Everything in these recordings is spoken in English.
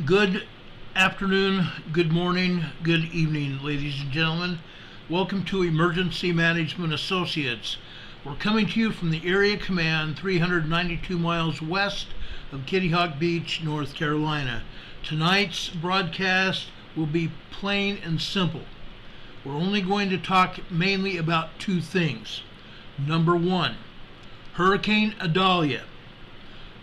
Good afternoon, good morning, good evening, ladies and gentlemen. Welcome to Emergency Management Associates. We're coming to you from the Area Command 392 miles west of Kitty Hawk Beach, North Carolina. Tonight's broadcast will be plain and simple. We're only going to talk mainly about two things. Number one, Hurricane Idalia.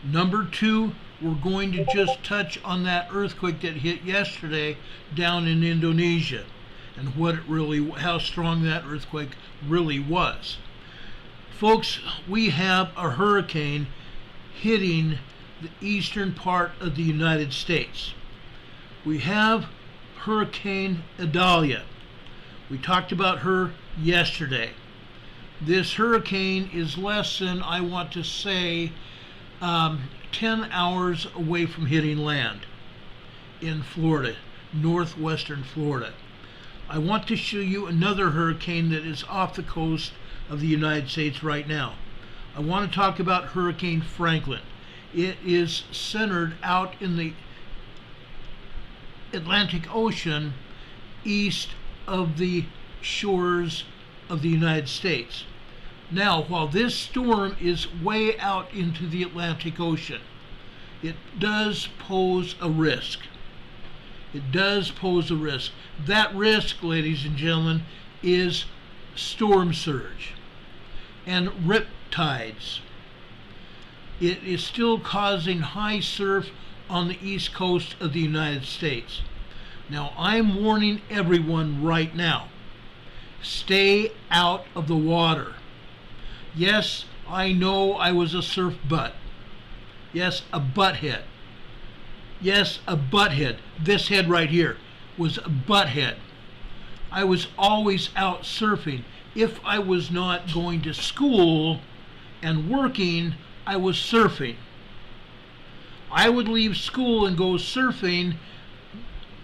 Number two, we're going to just touch on that earthquake that hit yesterday down in Indonesia and how strong that earthquake really was. Folks, we have a hurricane hitting the eastern part of the United States. We have Hurricane Idalia. We talked about her yesterday. This hurricane is less than, I want to say, 10 hours away from hitting land in Florida, northwestern Florida. I want to show you another hurricane that is off the coast of the United States right now. I want to talk about Hurricane Franklin. It is centered out in the Atlantic Ocean east of the shores of the United States. Now, while this storm is way out into the Atlantic Ocean, it does pose a risk. It does pose a risk. That risk, ladies and gentlemen, is storm surge and rip tides. It is still causing high surf on the east coast of the United States. Now, I'm warning everyone right now, stay out of the water. Yes, I know I was a surf butt. Yes, a butthead. Yes, a butthead. This head right here was a butthead. I was always out surfing. If I was not going to school and working, I was surfing. I would leave school and go surfing,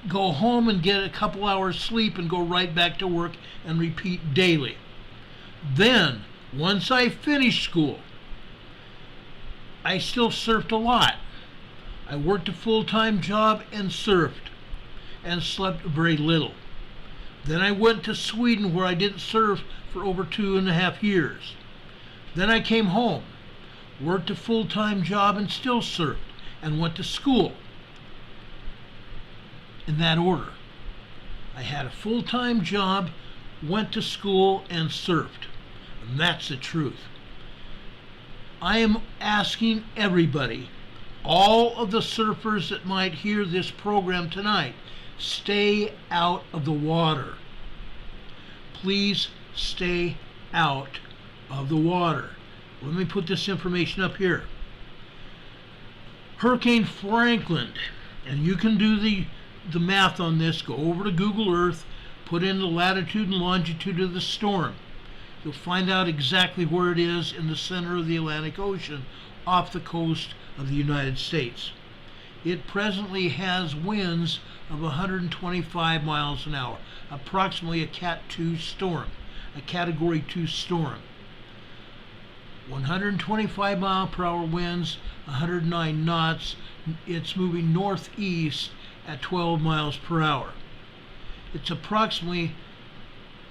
go home and get a couple hours sleep and go right back to work and repeat daily. Then, once I finished school, I still surfed a lot. I worked a full-time job and surfed and slept very little. Then I went to Sweden where I didn't surf for over 2.5 years. Then I came home, worked a full-time job and still surfed and went to school. In that order. I had a full-time job, went to school and surfed. And that's the truth. I am asking everybody, all of the surfers that might hear this program tonight, stay out of the water. Please stay out of the water. Let me put this information up here. Hurricane Franklin, and you can do the math on this. Go over to Google Earth, put in the latitude and longitude of the storm. You'll find out exactly where it is in the center of the Atlantic Ocean off the coast of the United States. It presently has winds of 125 miles an hour, approximately a Cat 2 storm, a Category 2 storm. 125 mile per hour winds, 109 knots. It's moving northeast at 12 miles per hour. It's approximately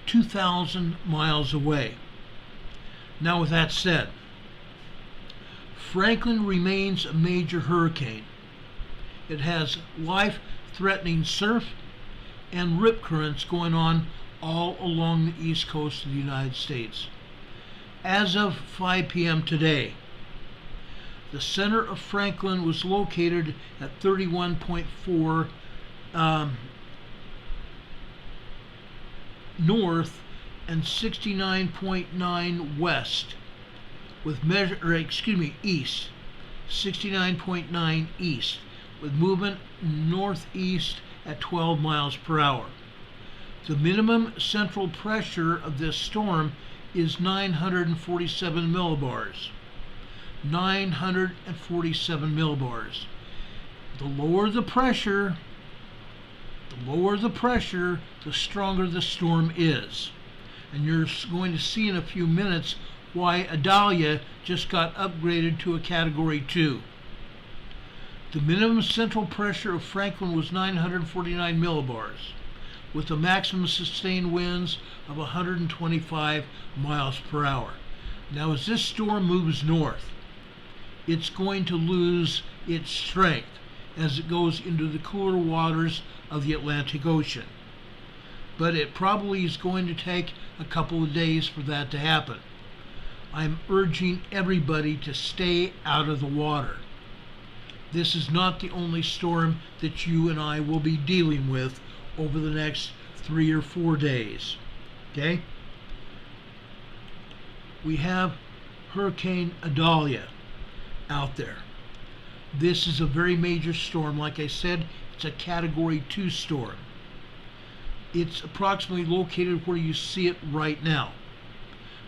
2,000 miles away. Now, with that said, Franklin remains a major hurricane. It has life-threatening surf and rip currents going on all along the east coast of the United States. As of 5 p.m. today, the center of Franklin was located at 31.4 north and 69.9 west, with east, 69.9 east, with movement northeast at 12 miles per hour. The minimum central pressure of this storm is 947 millibars. 947 millibars. The lower the pressure, the stronger the storm is. And you're going to see in a few minutes why Idalia just got upgraded to a Category 2. The minimum central pressure of Franklin was 949 millibars, with the maximum sustained winds of 125 miles per hour. Now, as this storm moves north, it's going to lose its strength as it goes into the cooler waters of the Atlantic Ocean. But it probably is going to take a couple of days for that to happen. I'm urging everybody to stay out of the water. This is not the only storm that you and I will be dealing with over the next 3 or 4 days. Okay? We have Hurricane Idalia out there. This is a very major storm. Like I said, it's a Category 2 storm. It's approximately located where you see it right now.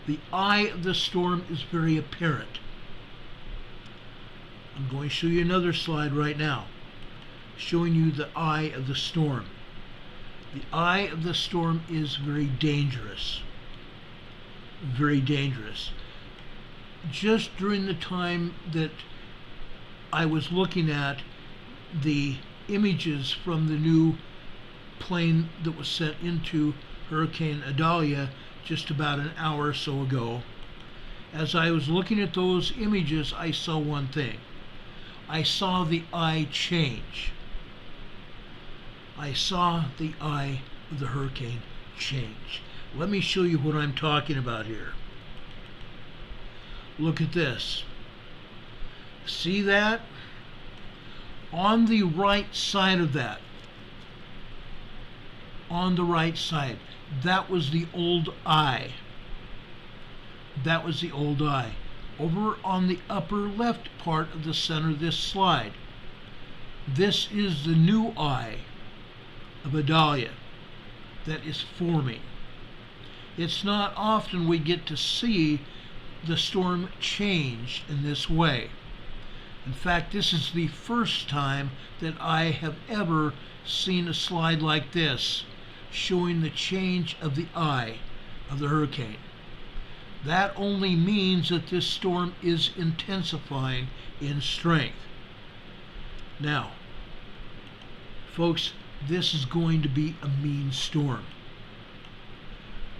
The eye of the storm is very apparent. I'm going to show you another slide right now, showing you the eye of the storm. The eye of the storm is very dangerous. Very dangerous. Just during the time that I was looking at the images from the new plane that was sent into Hurricane Idalia just about an hour or so ago, as I was looking at those images, I saw one thing. I saw the eye change. I saw the eye of the hurricane change. Let me show you what I'm talking about here. Look at this. See that? On the right side of that, on the right side, that was the old eye. That was the old eye. Over on the upper left part of the center of this slide, this is the new eye of Idalia that is forming. It's not often we get to see the storm change in this way. In fact, this is the first time that I have ever seen a slide like this showing the change of the eye of the hurricane. That only means that this storm is intensifying in strength. Now, folks, this is going to be a mean storm.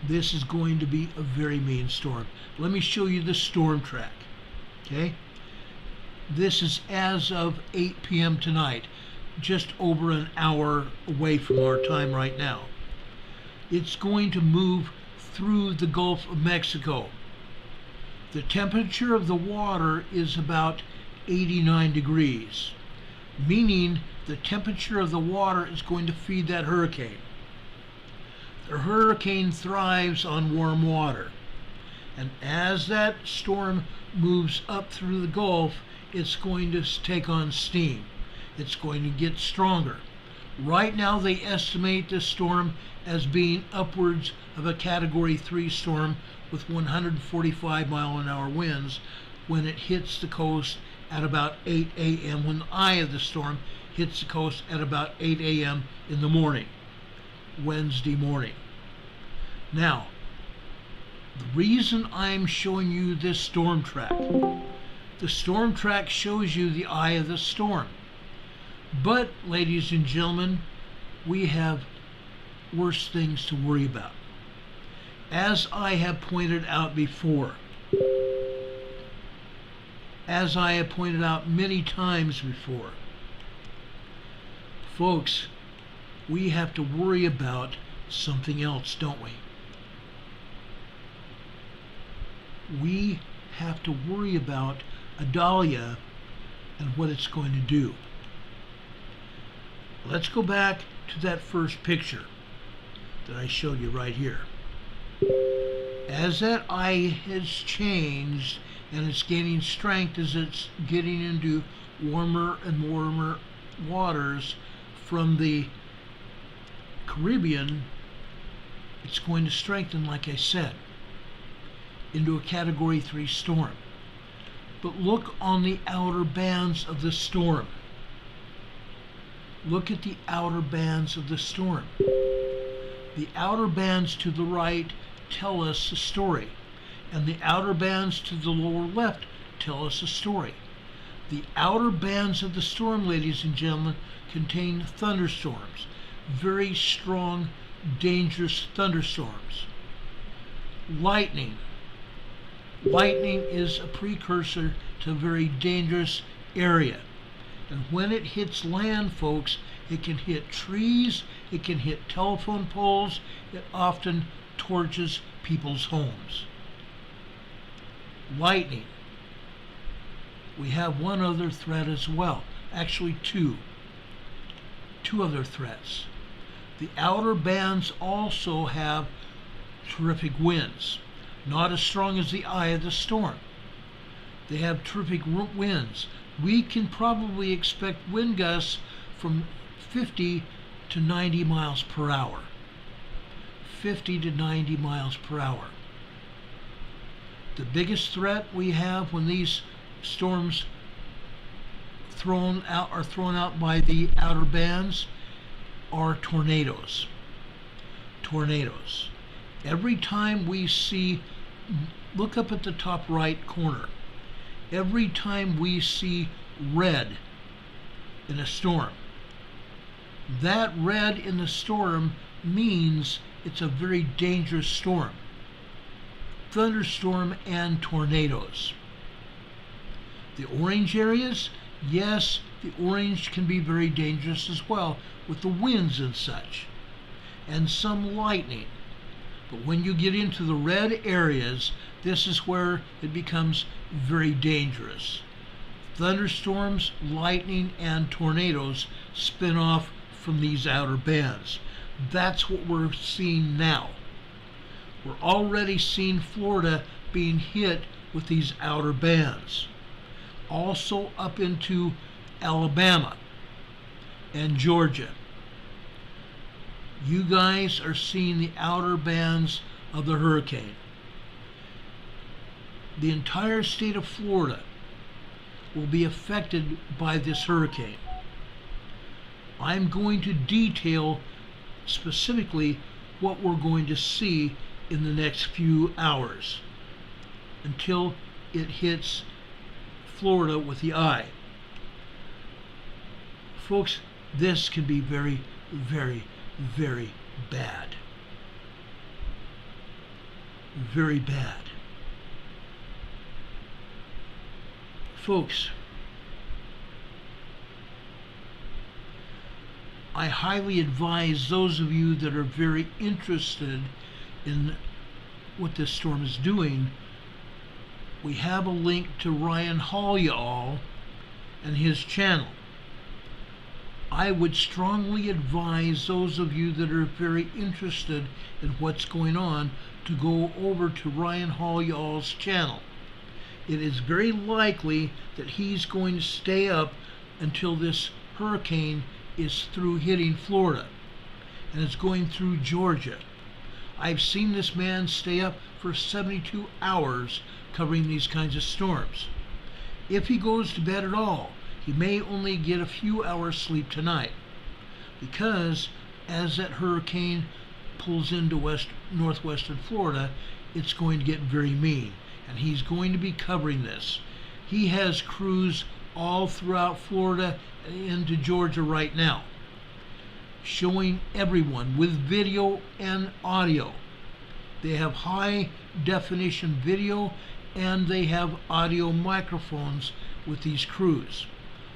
This is going to be a very mean storm. Let me show you the storm track. Okay? This is as of 8 p.m. tonight, just over an hour away from our time right now. It's going to move through the Gulf of Mexico. The temperature of the water is about 89 degrees, meaning the temperature of the water is going to feed that hurricane. The hurricane thrives on warm water, and as that storm moves up through the Gulf, it's going to take on steam. It's going to get stronger. Right now they estimate this storm as being upwards of a Category 3 storm with 145 mile-an-hour winds when it hits the coast at about 8 a.m. when the eye of the storm hits the coast at about 8 a.m. in the morning, Wednesday morning. Now, the reason I'm showing you this storm track, the storm track shows you the eye of the storm. But, ladies and gentlemen, we have worse things to worry about. As I have pointed out before, as I have pointed out many times before, folks, we have to worry about something else, don't we? We have to worry about Idalia and what it's going to do. Let's go back to that first picture that I showed you right here. As that eye has changed and it's gaining strength as it's getting into warmer and warmer waters from the Caribbean, it's going to strengthen, like I said, into a Category 3 storm. But look on the outer bands of the storm. Look at the outer bands of the storm. The outer bands to the right tell us a story, and the outer bands to the lower left tell us a story. The outer bands of the storm, ladies and gentlemen, contain thunderstorms. Very strong, dangerous thunderstorms. Lightning. Lightning is a precursor to a very dangerous area. And when it hits land, folks, it can hit trees, it can hit telephone poles, it often torches people's homes. Lightning. We have one other threat as well. Actually, two other threats. The outer bands also have terrific winds. Not as strong as the eye of the storm. They have terrific winds. We can probably expect wind gusts from 50 to 90 miles per hour. 50 to 90 miles per hour. The biggest threat we have when these storms are thrown out by the outer bands are tornadoes. Tornadoes. Every time we see, look up at the top right corner, every time we see red in a storm, that red in the storm means it's a very dangerous storm. Thunderstorm and tornadoes. The orange areas, yes, the orange can be very dangerous as well with the winds and such, and some lightning. But when you get into the red areas, this is where it becomes very dangerous. Thunderstorms, lightning, and tornadoes spin off from these outer bands. That's what we're seeing now. We're already seeing Florida being hit with these outer bands. Also up into Alabama and Georgia. You guys are seeing the outer bands of the hurricane. The entire state of Florida will be affected by this hurricane. I'm going to detail specifically what we're going to see in the next few hours until it hits Florida with the eye. Folks, this can be very, very, very bad. Very bad. Folks, I highly advise those of you that are very interested in what this storm is doing. We have a link to Ryan Hall and his channel. I would strongly advise those of you that are very interested in what's going on to go over to Ryan Hall's channel. It is very likely that he's going to stay up until this hurricane is through hitting Florida and it's going through Georgia. I've seen this man stay up for 72 hours covering these kinds of storms. If he goes to bed at all, he may only get a few hours sleep tonight, because as that hurricane pulls into northwestern Florida, it's going to get very mean, and he's going to be covering this. He has crews all throughout Florida and into Georgia right now, showing everyone with video and audio. They have high definition video and they have audio microphones with these crews.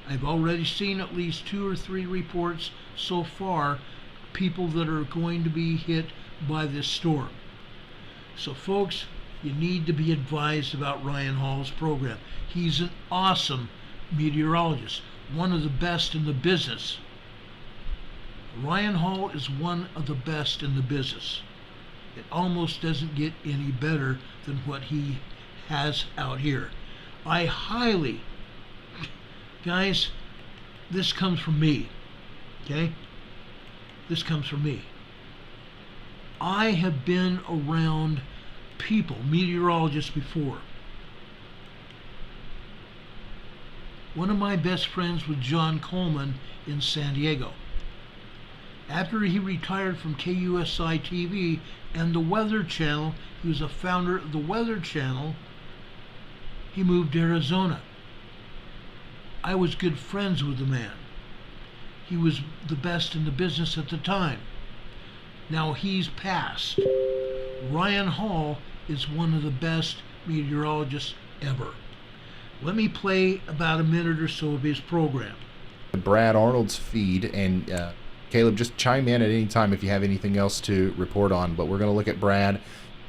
I've already seen at least 2 or 3 reports so far, people that are going to be hit by this storm. So folks, you need to be advised about Ryan Hall's program. He's an awesome meteorologist, one of the best in the business. Ryan Hall is one of the best in the business. It almost doesn't get any better than what he has out here. I highly, guys, this comes from me, okay? This comes from me. I have been around people, meteorologists before. One of my best friends was John Coleman in San Diego. After he retired from KUSI TV and the Weather Channel, he was a founder of the Weather Channel, he moved to Arizona. I was good friends with the man. He was the best in the business at the time. Now he's passed. Ryan Hall is one of the best meteorologists ever. Let me play about a minute or so of his program. Brad Arnold's feed, and Caleb, just chime in at any time if you have anything else to report on, but we're going to look at Brad,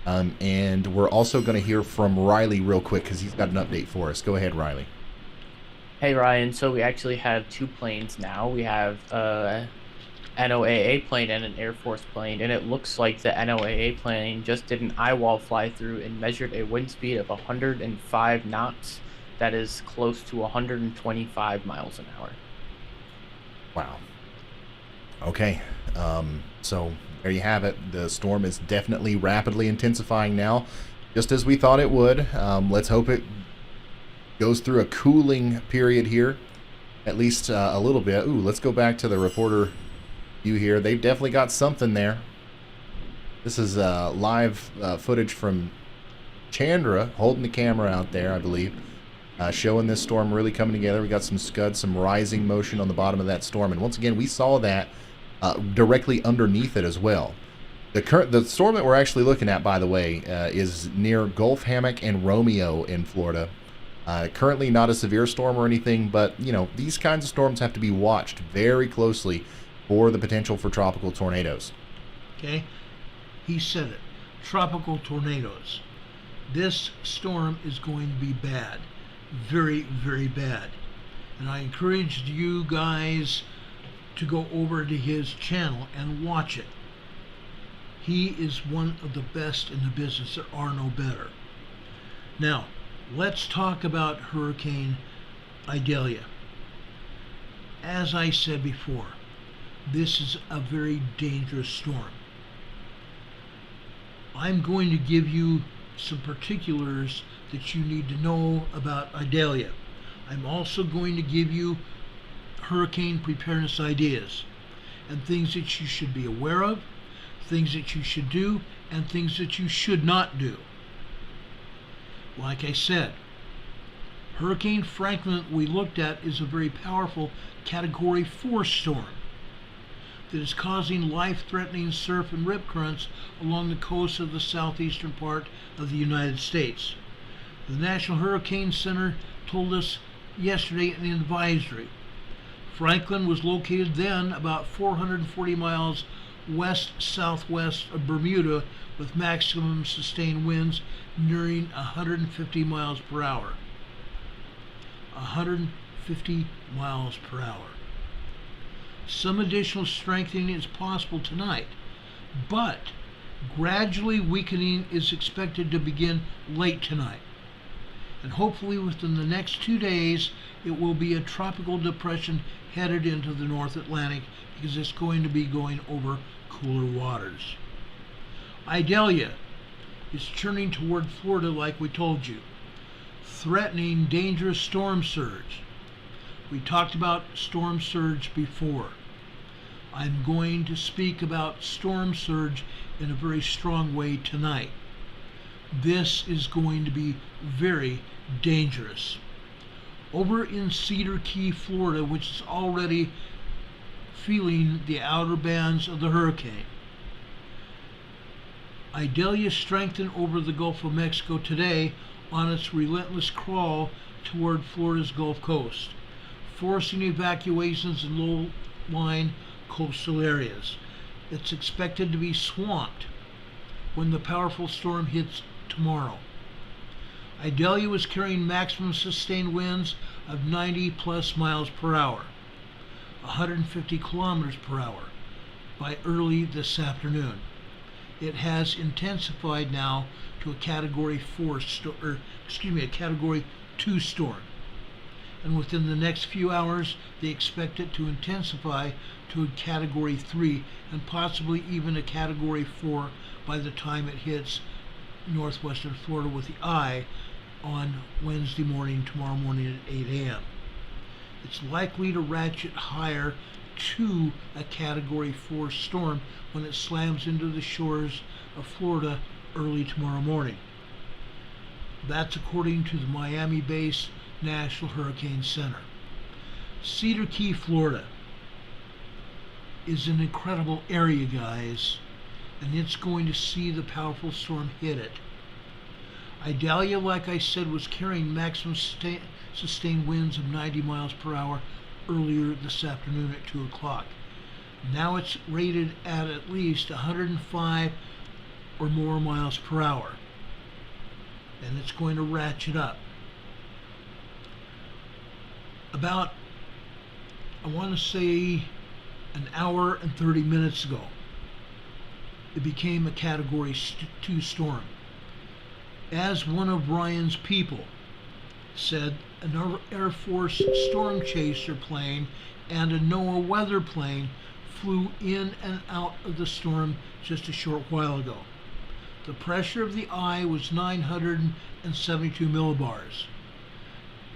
and we're also going to hear from Riley real quick because he's got an update for us. Go ahead, Riley. Hey Ryan, so we actually have 2 planes now. We have a NOAA plane and an Air Force plane, and it looks like the NOAA plane just did an eyewall fly through and measured a wind speed of 105 knots. That is close to 125 miles an hour. Wow. Okay, so there you have it. The storm is definitely rapidly intensifying now, just as we thought it would. Let's hope it goes through a cooling period here, at least a little bit. Ooh, let's go back to the reporter view here. They've definitely got something there. This is live footage from Chandra holding the camera out there, I believe, showing this storm really coming together. We got some scuds, some rising motion on the bottom of that storm, and once again we saw that directly underneath it as well. The storm that we're actually looking at, by the way, is near Gulf Hammock and Romeo in Florida. Currently not a severe storm or anything, but you know, these kinds of storms have to be watched very closely for the potential for tropical tornadoes. Okay, he said it. Tropical tornadoes. This storm is going to be bad. Very, very bad. And I encourage you guys to go over to his channel and watch it. He is one of the best in the business. There are no better. Now, let's talk about Hurricane Idalia. As I said before, this is a very dangerous storm. I'm going to give you some particulars that you need to know about Idalia. I'm also going to give you hurricane preparedness ideas and things that you should be aware of, things that you should do, and things that you should not do. Like I said, Hurricane Franklin we looked at is a very powerful Category 4 storm that is causing life-threatening surf and rip currents along the coast of the southeastern part of the United States. The National Hurricane Center told us yesterday in an advisory. Franklin was located then about 440 miles west-southwest of Bermuda with maximum sustained winds nearing 150 miles per hour. 150 miles per hour. Some additional strengthening is possible tonight, but gradually weakening is expected to begin late tonight. And hopefully within the next 2 days, it will be a tropical depression headed into the North Atlantic because it's going to be going over cooler waters. Idalia is churning toward Florida like we told you, threatening dangerous storm surge. We talked about storm surge before. I'm going to speak about storm surge in a very strong way tonight. This is going to be very dangerous. Over in Cedar Key, Florida, which is already feeling the outer bands of the hurricane, Idalia strengthened over the Gulf of Mexico today on its relentless crawl toward Florida's Gulf Coast, forcing evacuations in low-lying coastal areas. It's expected to be swamped when the powerful storm hits tomorrow. Idalia was carrying maximum sustained winds of 90 plus miles per hour, 150 kilometers per hour by early this afternoon. It has intensified now to a Category 2 storm. And within the next few hours, they expect it to intensify to a Category 3 and possibly even a Category 4 by the time it hits northwestern Florida with the eye on Wednesday morning, tomorrow morning at 8 a.m. It's likely to ratchet higher to a Category 4 storm when it slams into the shores of Florida early tomorrow morning. That's according to the Miami-based National Hurricane Center. Cedar Key, Florida is an incredible area, guys, and it's going to see the powerful storm hit it. Idalia, like I said, was carrying maximum sustained winds of 90 miles per hour earlier this afternoon at 2 o'clock. Now it's rated at least 105 or more miles per hour, and it's going to ratchet up. About, I want to say, an hour and 30 minutes ago, it became a Category 2 storm. As one of Ryan's people said, an Air Force storm chaser plane and a NOAA weather plane flew in and out of the storm just a short while ago. The pressure of the eye was 972 millibars.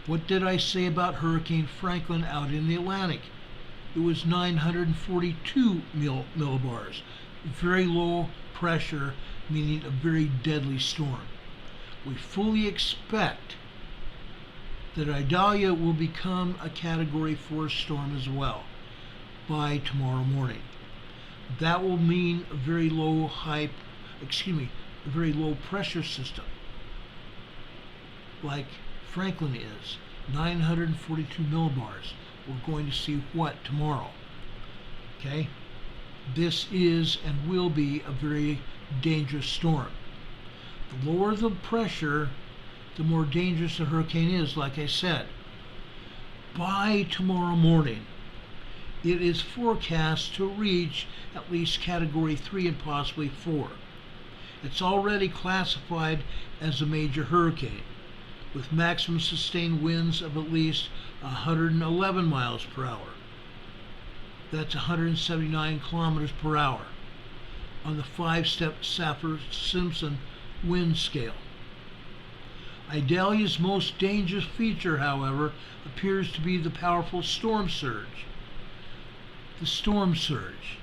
What did I say about Hurricane Franklin out in the Atlantic? It was 942 millibars. Very low pressure, meaning a very deadly storm. We fully expect that Idalia will become a Category 4 storm as well by tomorrow morning. That will mean a very low a very low pressure system, like Franklin is, 942 millibars. We're going to see what tomorrow. Okay? This is and will be a very dangerous storm. The lower the pressure, the more dangerous the hurricane is, like I said. By tomorrow morning, it is forecast to reach at least Category 3 and possibly 4. It's already classified as a major hurricane, with maximum sustained winds of at least 111 miles per hour. That's 179 kilometers per hour on the 5-step Saffir-Simpson wind scale. Idalia's most dangerous feature, however, appears to be the powerful storm surge. The storm surge,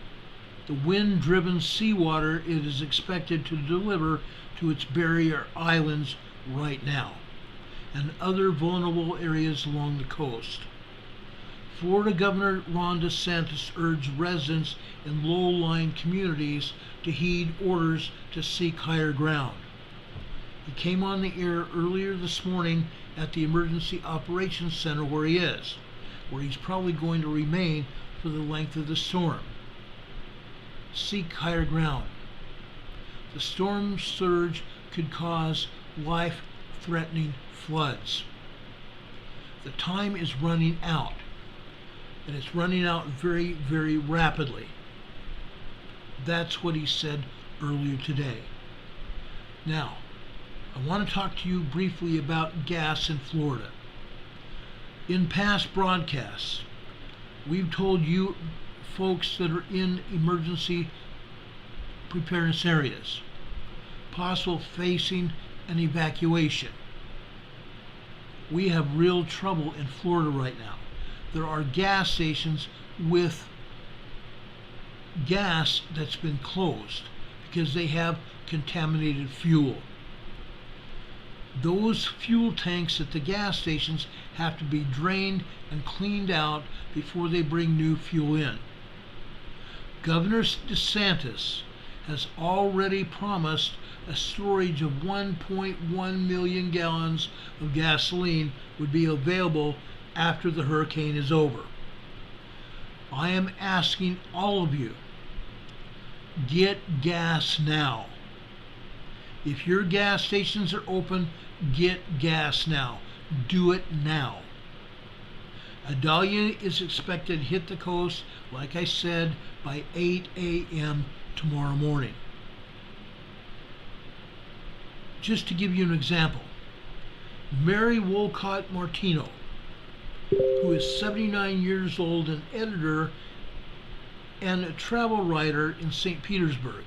the wind-driven seawater it is expected to deliver to its barrier islands right now and other vulnerable areas along the coast. Florida Governor Ron DeSantis urged residents in low-lying communities to heed orders to seek higher ground. He came on the air earlier this morning at the Emergency Operations Center where he's probably going to remain for the length of the storm. Seek higher ground. The storm surge could cause life-threatening floods. The time is running out, and it's running out very, very rapidly. That's what he said earlier today. Now, I want to talk to you briefly about gas in Florida. In past broadcasts, we've told you folks that are in emergency preparedness areas, possible facing an evacuation. We have real trouble in Florida right now. There are gas stations with gas that's been closed because they have contaminated fuel. Those fuel tanks at the gas stations have to be drained and cleaned out before they bring new fuel in. Governor DeSantis has already promised a storage of 1.1 million gallons of gasoline would be available after the hurricane is over. I am asking all of you, get gas now. If your gas stations are open, get gas now. Do it now. Idalia is expected to hit the coast, like I said, by 8 a.m. tomorrow morning. Just to give you an example, Mary Wolcott Martino, who is 79 years old, an editor and a travel writer in St. Petersburg,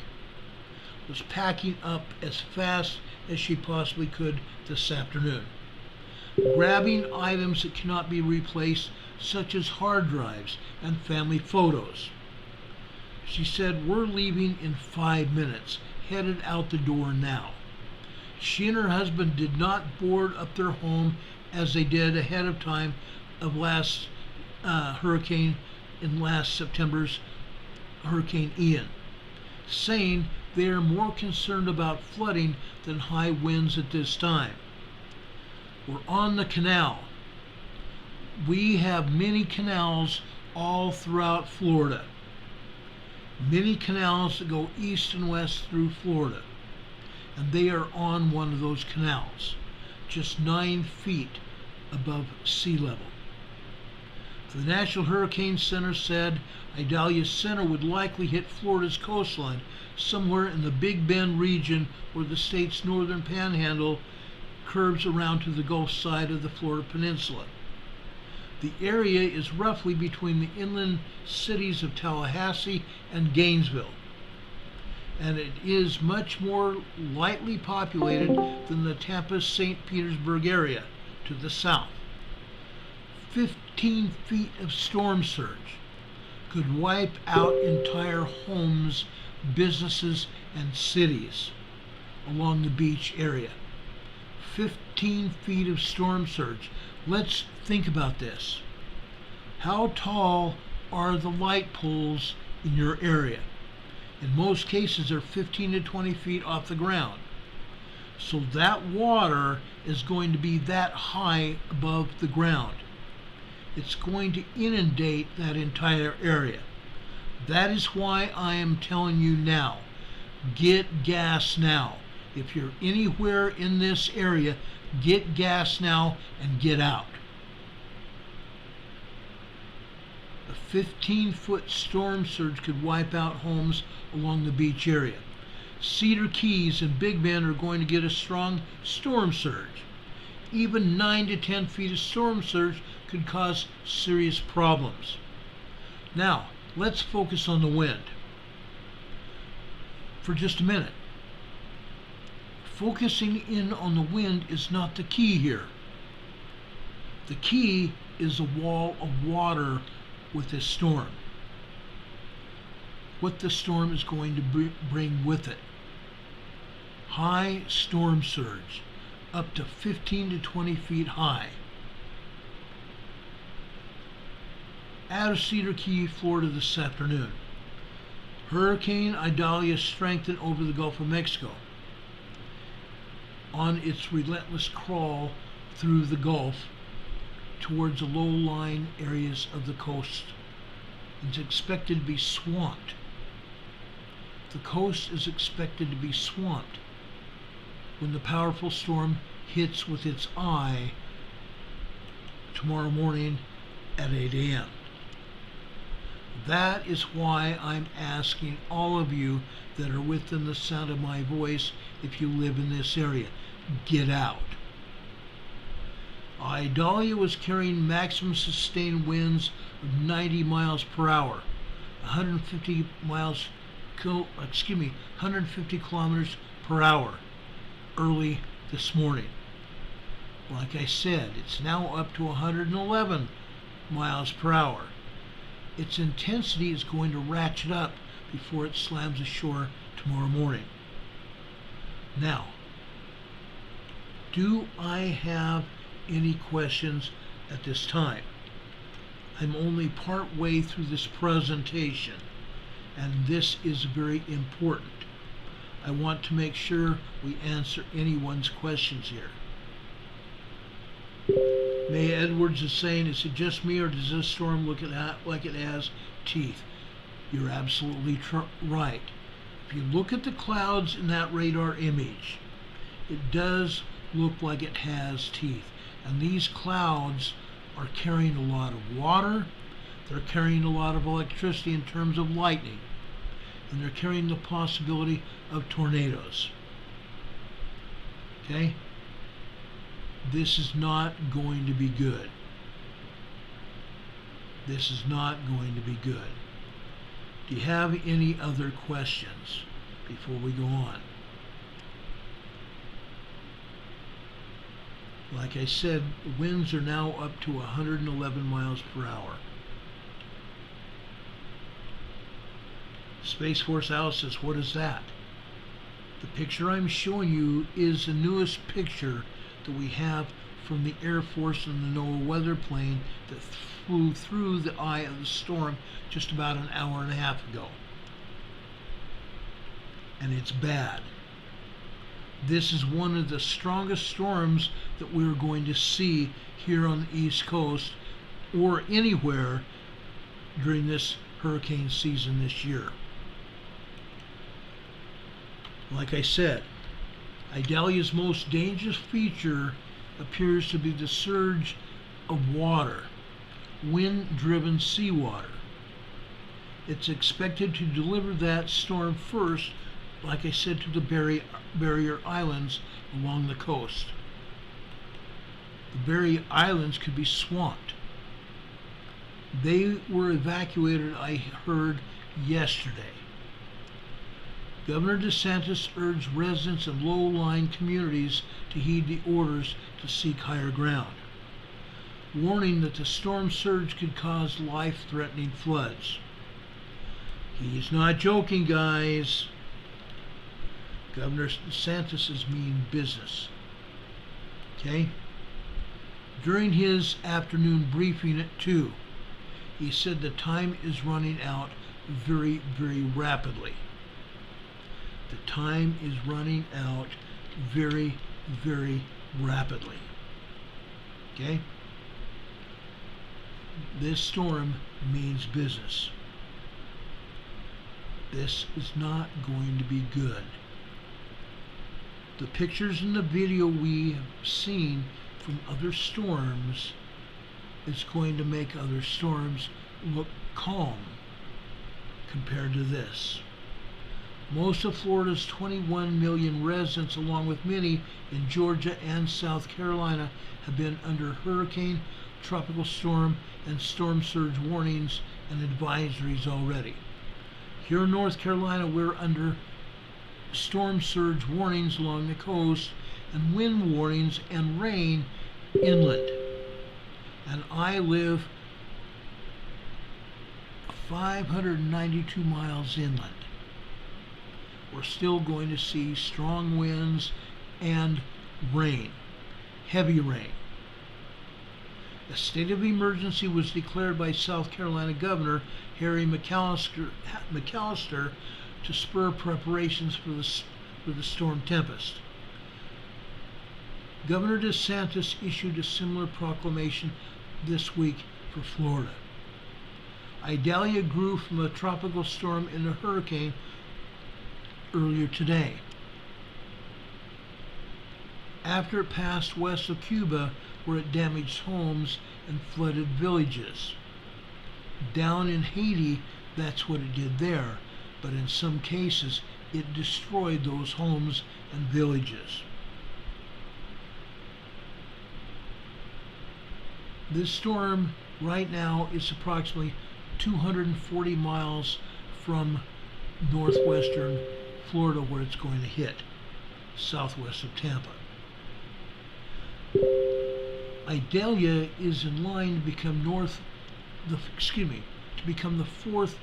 was packing up as fast as she possibly could this afternoon, grabbing items that cannot be replaced, such as hard drives and family photos. She said, "We're leaving in 5 minutes, headed out the door now." She and her husband did not board up their home as they did ahead of time of last hurricane in last September's Hurricane Ian, saying they are more concerned about flooding than high winds at this time. We're on the canal. We have many canals all throughout Florida. Many canals that go east and west through Florida. And they are on one of those canals, just 9 feet above sea level. The National Hurricane Center said Idalia's center would likely hit Florida's coastline, somewhere in the Big Bend region where the state's northern panhandle curves around to the Gulf side of the Florida Peninsula. The area is roughly between the inland cities of Tallahassee and Gainesville, and it is much more lightly populated than the Tampa-St. Petersburg area to the south. 15 feet of storm surge could wipe out entire homes, businesses, and cities along the beach area. 15 feet of storm surge. Let's think about this. How tall are the light poles in your area? In most cases, they're 15 to 20 feet off the ground. So that water is going to be that high above the ground. It's going to inundate that entire area. That is why I am telling you now, get gas now. If you're anywhere in this area, get gas now and get out. A 15-foot storm surge could wipe out homes along the beach area. Cedar Keys and Big Bend are going to get a strong storm surge. Even 9 to 10 feet of storm surge could cause serious problems. Now, let's focus on the wind for just a minute. Focusing in on the wind is not the key here. The key is a wall of water with this storm. What the storm is going to bring with it. High storm surge, up to 15 to 20 feet high. Out of Cedar Key, Florida this afternoon. Hurricane Idalia strengthened over the Gulf of Mexico on its relentless crawl through the Gulf towards the low-lying areas of the coast. It's expected to be swamped. The coast is expected to be swamped when the powerful storm hits with its eye tomorrow morning at 8 a.m. That is why I'm asking all of you that are within the sound of my voice, if you live in this area, get out. Idalia was carrying maximum sustained winds of 90 miles per hour, 150 kilometers per hour early this morning. Like I said, it's now up to 111 miles per hour. Its intensity is going to ratchet up before it slams ashore tomorrow morning. Now, do I have any questions at this time? I'm only part way through this presentation, and this is very important. I want to make sure we answer anyone's questions here. May Edwards is saying, is it just me, or does this storm look like it has teeth? You're absolutely right. If you look at the clouds in that radar image, it does look like it has teeth. And these clouds are carrying a lot of water, they're carrying a lot of electricity in terms of lightning, and they're carrying the possibility of tornadoes. Okay? This is not going to be good. This is not going to be good. Do you have any other questions before we go on? Like I said, the winds are now up to 111 miles per hour. Space Force Alice says, what is that? The picture I'm showing you is the newest picture that we have from the Air Force and the NOAA weather plane that flew through the eye of the storm just about an hour and a half ago. And it's bad. This is one of the strongest storms that we're going to see here on the East Coast or anywhere during this hurricane season this year. Like I said, Idalia's most dangerous feature appears to be the surge of water, wind-driven seawater. It's expected to deliver that storm first, like I said, to the barrier islands along the coast. The barrier islands could be swamped. They were evacuated, I heard, yesterday. Governor DeSantis urged residents of low-lying communities to heed the orders to seek higher ground, warning that the storm surge could cause life-threatening floods. He's not joking, guys. Governor DeSantis is mean business. Okay? During his afternoon briefing at 2, he said the time is running out very, very rapidly. The time is running out very, very rapidly. Okay? This storm means business. This is not going to be good. The pictures and the video we have seen from other storms is going to make other storms look calm compared to this. Most of Florida's 21 million residents, along with many in Georgia and South Carolina, have been under hurricane, tropical storm, and storm surge warnings and advisories already. Here in North Carolina, we're under storm surge warnings along the coast and wind warnings and rain inland. And I live 592 miles inland. We're still going to see strong winds and rain, heavy rain. A state of emergency was declared by South Carolina Governor Harry McAllister to spur preparations for the storm tempest. Governor DeSantis issued a similar proclamation this week for Florida. Idalia grew from a tropical storm into a hurricane earlier today. After it passed west of Cuba, where it damaged homes and flooded villages. Down in Haiti, that's what it did there, but in some cases, it destroyed those homes and villages. This storm right now is approximately 240 miles from northwestern Florida, where it's going to hit, southwest of Tampa. Idalia is in line to become the fourth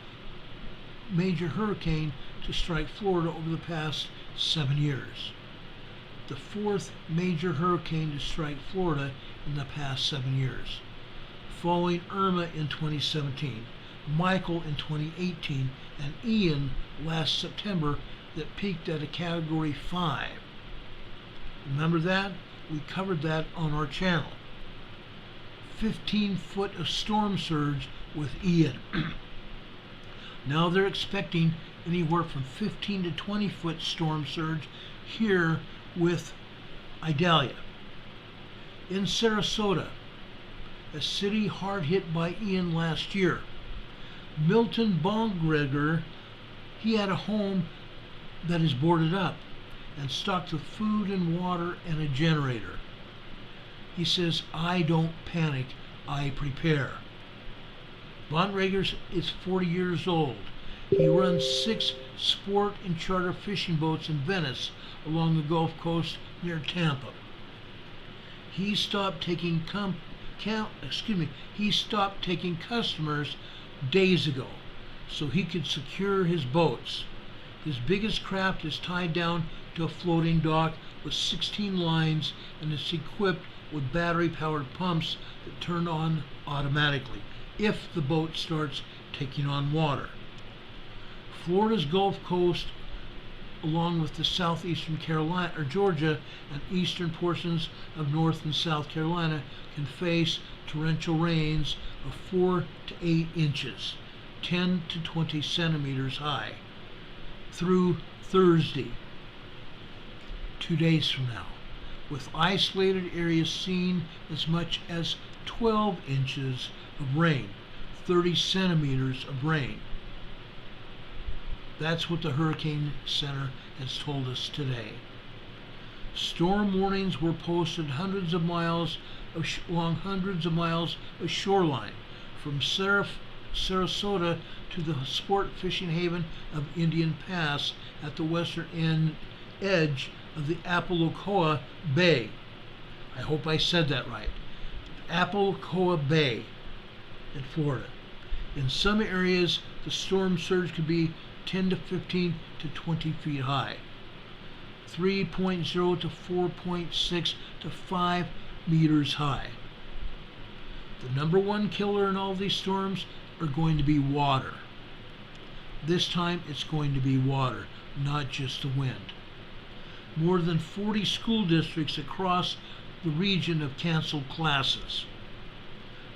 major hurricane to strike Florida over the past 7 years. The fourth major hurricane to strike Florida in the past 7 years, following Irma in 2017, Michael in 2018, and Ian last September that peaked at a Category 5. Remember that? We covered that on our channel. 15 foot of storm surge with Ian. Now they're expecting anywhere from 15 to 20 foot storm surge here with Idalia. In Sarasota, a city hard hit by Ian last year, Milton Bongregger, he had a home that is boarded up and stocked with food and water and a generator. He says, I don't panic, I prepare. Bontrager is 40 years old. He runs 6 sport and charter fishing boats in Venice along the Gulf Coast near Tampa. He stopped taking customers days ago so he could secure his boats. His biggest craft is tied down to a floating dock with 16 lines and is equipped with battery-powered pumps that turn on automatically if the boat starts taking on water. Florida's Gulf Coast, along with the southeastern Carolina or Georgia and eastern portions of North and South Carolina, can face torrential rains of 4 to 8 inches, 10 to 20 centimeters high, through Thursday, 2 days from now, with isolated areas seeing as much as 12 inches of rain, 30 centimeters of rain. That's what the Hurricane Center has told us today. Storm warnings were posted along hundreds of miles of shoreline, from Sarasota to the sport fishing haven of Indian Pass at the western edge of the Apalachicola Bay. I hope I said that right. Apalachicola Bay in Florida. In some areas, the storm surge could be 10 to 15 to 20 feet high, 3.0 to 4.6 to 5 meters high. The number one killer in all these storms are going to be water. This time it's going to be water, not just the wind. More than 40 school districts across the region have canceled classes.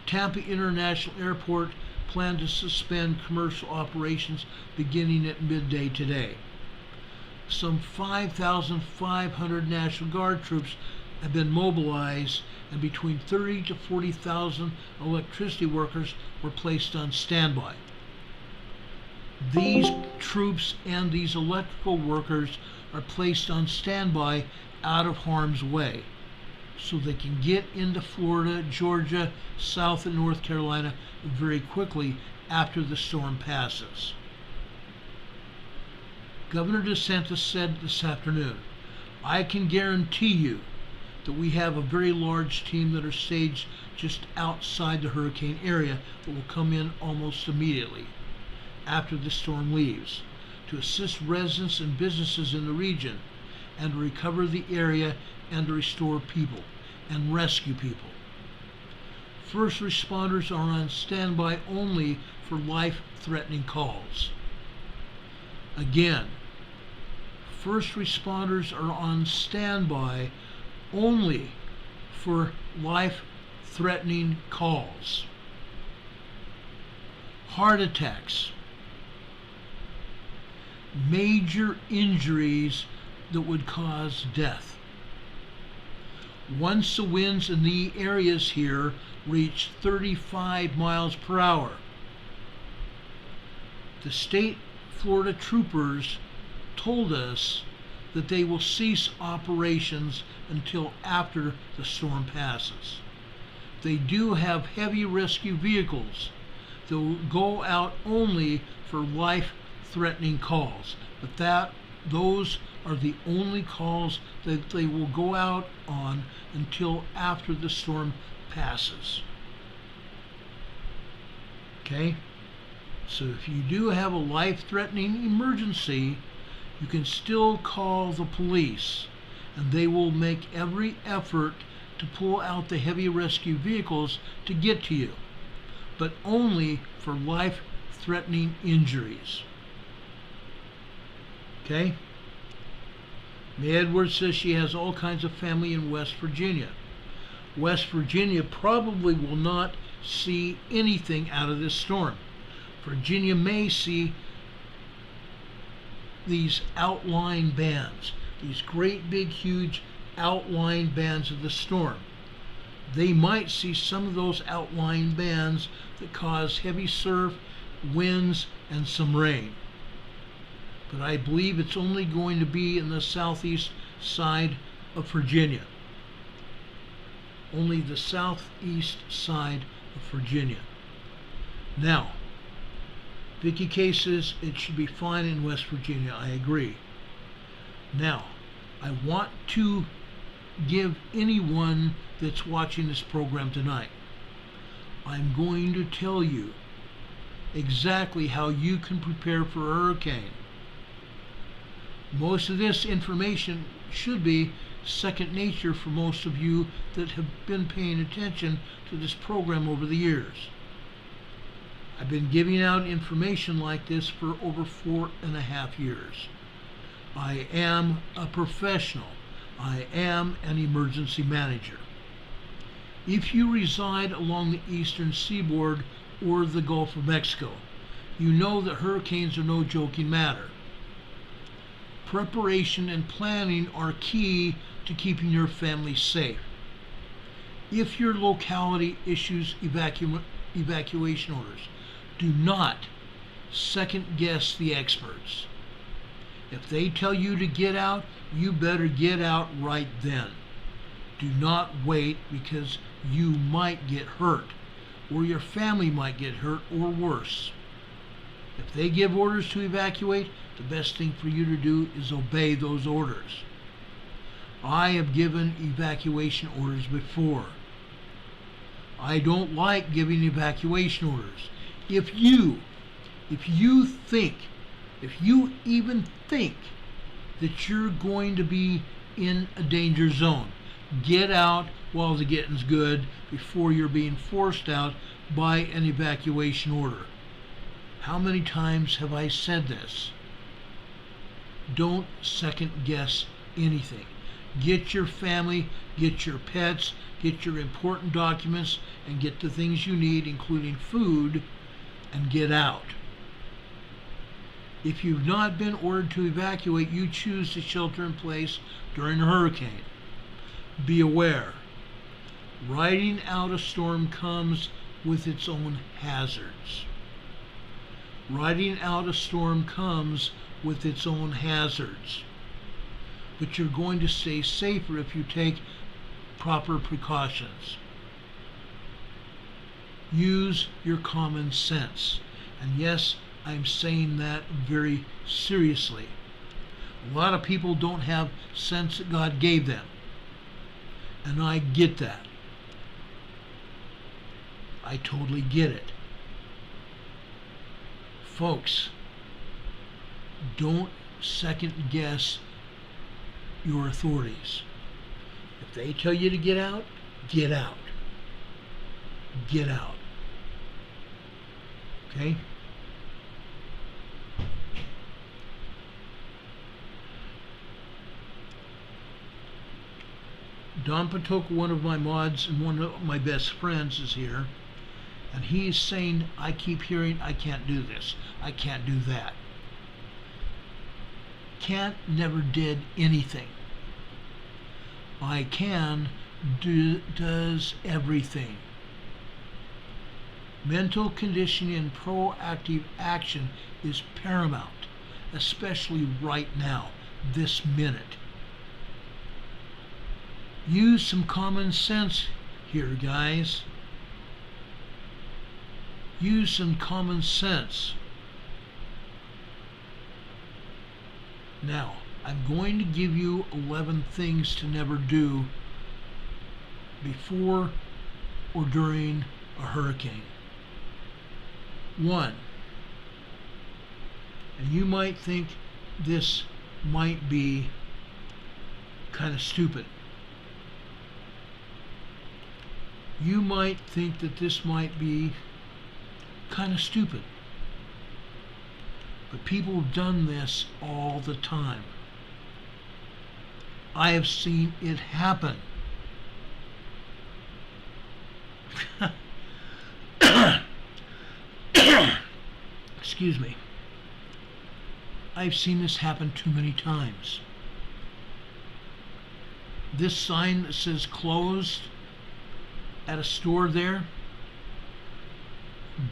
Tampa International Airport planned to suspend commercial operations beginning at midday today. Some 5,500 National Guard troops have been mobilized, and between 30 to 40,000 electricity workers were placed on standby. These troops and these electrical workers are placed on standby out of harm's way, so they can get into Florida, Georgia, South and North Carolina very quickly after the storm passes. Governor DeSantis said this afternoon, "I can guarantee you that we have a very large team that are staged just outside the hurricane area that will come in almost immediately after the storm leaves to assist residents and businesses in the region and to recover the area and to restore people and rescue people. First responders are on standby only for life-threatening calls." Again, first responders are on standby only for life-threatening calls. Heart attacks, major injuries that would cause death. Once the winds in the areas here reach 35 miles per hour, the state Florida troopers told us that they will cease operations until after the storm passes. They do have heavy rescue vehicles that will go out only for life-threatening calls, but those are the only calls that they will go out on until after the storm passes. Okay? So if you do have a life-threatening emergency, you can still call the police, and they will make every effort to pull out the heavy rescue vehicles to get to you, but only for life-threatening injuries. Okay? May Edwards says she has all kinds of family in West Virginia. West Virginia probably will not see anything out of this storm. Virginia may see these outlying bands, these great big huge outlying bands of the storm. They might see some of those outlying bands that cause heavy surf, winds, and some rain. But I believe it's only going to be in the southeast side of Virginia. Only the southeast side of Virginia. Now, Vicky K says it should be fine in West Virginia. I agree. Now, I want to give anyone that's watching this program tonight, I'm going to tell you exactly how you can prepare for a hurricane. Most of this information should be second nature for most of you that have been paying attention to this program over the years. I've been giving out information like this for over 4.5 years. I am a professional. I am an emergency manager. If you reside along the eastern seaboard or the Gulf of Mexico, you know that hurricanes are no joking matter. Preparation and planning are key to keeping your family safe. If your locality issues evacuation orders, do not second guess the experts. If they tell you to get out, you better get out right then. Do not wait, because you might get hurt, or your family might get hurt, or worse. If they give orders to evacuate, the best thing for you to do is obey those orders. I have given evacuation orders before. I don't like giving evacuation orders. If you even think that you're going to be in a danger zone, get out while the getting's good before you're being forced out by an evacuation order. How many times have I said this? Don't second guess anything. Get your family, get your pets, get your important documents, and get the things you need, including food, and get out. If you've not been ordered to evacuate, you choose to shelter in place during a hurricane. Be aware, riding out a storm comes with its own hazards. Riding out a storm comes with its own hazards. But you're going to stay safer if you take proper precautions. Use your common sense. And yes, I'm saying that very seriously. A lot of people don't have sense that God gave them. And I get that. I totally get it. Folks, don't second guess your authorities. If they tell you to get out, get out. Get out. Okay? Don Patoka, one of my mods and one of my best friends, is here, and he's saying, I keep hearing, I can't do this, I can't do that. Can't never did anything. I can does everything. Mental conditioning and proactive action is paramount, especially right now, this minute. Use some common sense here, guys. Use some common sense. Now, I'm going to give you 11 things to never do before or during a hurricane. 1, and you might think this might be kind of stupid. You might think that this might be kind of stupid. But people have done this all the time. I have seen it happen. Excuse me. I've seen this happen too many times. This sign that says closed at a store there,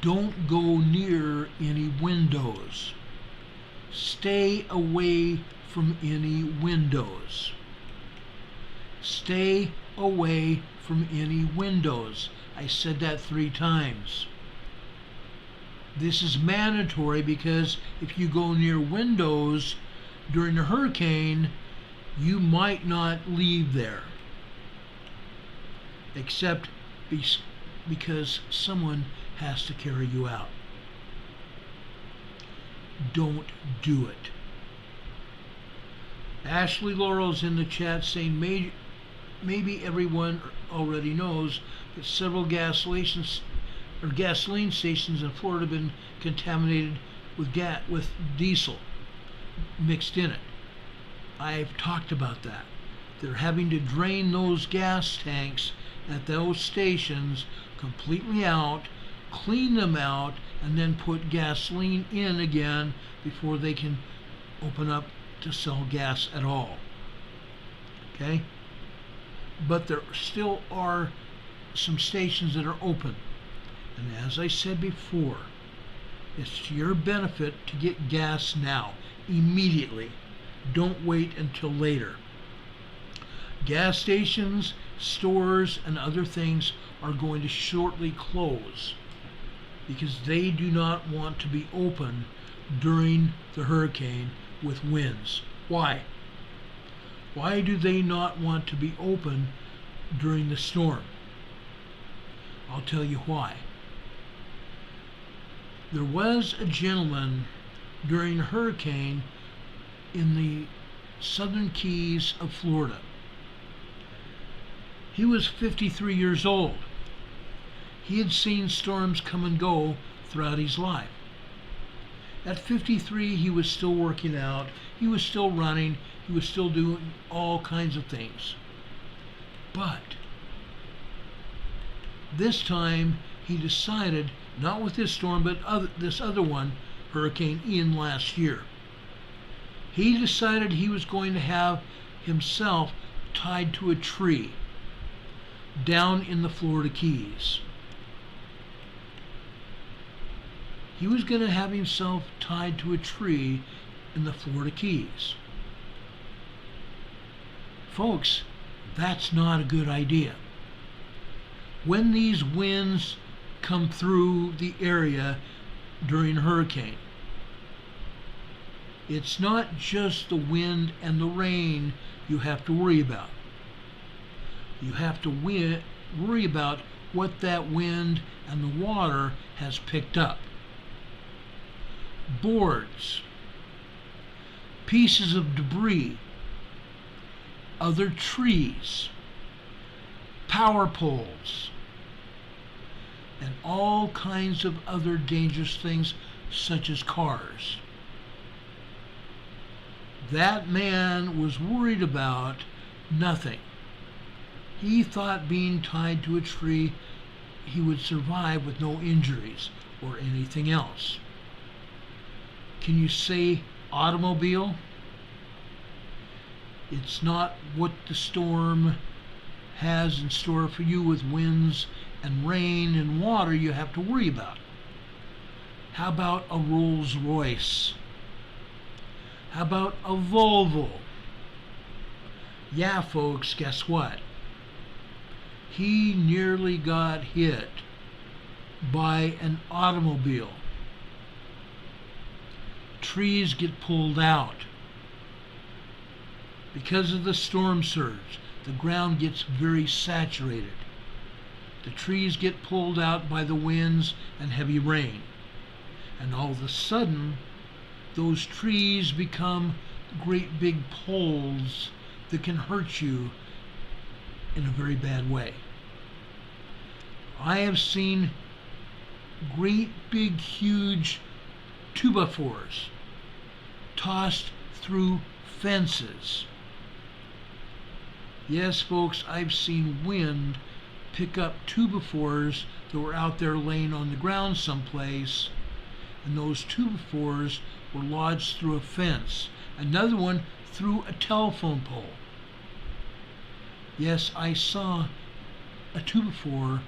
don't go near any windows. Stay away from any windows. Stay away from any windows. I said that 3 times. This is mandatory because if you go near windows during a hurricane, you might not leave there. Except because someone has to carry you out. Don't do it. Ashley Laurel's in the chat saying maybe everyone already knows that several gasoline stations in Florida have been contaminated with diesel mixed in it. I've talked about that. They're having to drain those gas tanks at those stations completely out, clean them out, and then put gasoline in again before they can open up to sell gas at all. Okay? But there still are some stations that are open. And as I said before, it's to your benefit to get gas now, immediately. Don't wait until later. Gas stations, stores, and other things are going to shortly close because they do not want to be open during the hurricane with winds. Why? Why do they not want to be open during the storm? I'll tell you why. There was a gentleman during a hurricane in the southern Keys of Florida. He was 53 years old. He had seen storms come and go throughout his life. At 53, he was still working out, he was still running, he was still doing all kinds of things. But this time he decided, not with this storm, but this other one, Hurricane Ian last year, he decided he was going to have himself tied to a tree down in the Florida Keys. He was going to have himself tied to a tree in the Florida Keys. Folks, that's not a good idea. When these winds come through the area during a hurricane, it's not just the wind and the rain you have to worry about. You have to worry about what that wind and the water has picked up. Boards, pieces of debris, other trees, power poles, and all kinds of other dangerous things such as cars. That man was worried about nothing. He thought being tied to a tree he would survive with no injuries or anything else. Can you say automobile? It's not what the storm has in store for you with winds and rain and water you have to worry about. How about a Rolls Royce? How about a Volvo? Yeah, folks, guess what? He nearly got hit by an automobile. Trees get pulled out. Because of the storm surge, the ground gets very saturated. The trees get pulled out by the winds and heavy rain. And all of a sudden, those trees become great big poles that can hurt you in a very bad way. I have seen great big huge 2x4s tossed through fences. Yes, folks, I've seen wind pick up 2x4s that were out there laying on the ground someplace, and those 2x4s were lodged through a fence. Another one through a telephone pole. Yes, I saw a 2x4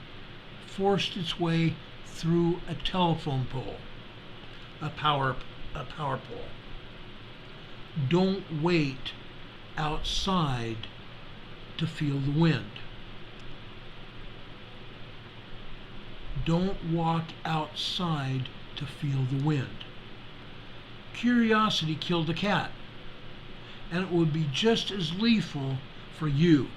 forced its way through a telephone pole, a power pole. Don't wait outside to feel the wind. Don't walk outside to feel the wind. Curiosity killed a cat, and it would be just as lethal for you.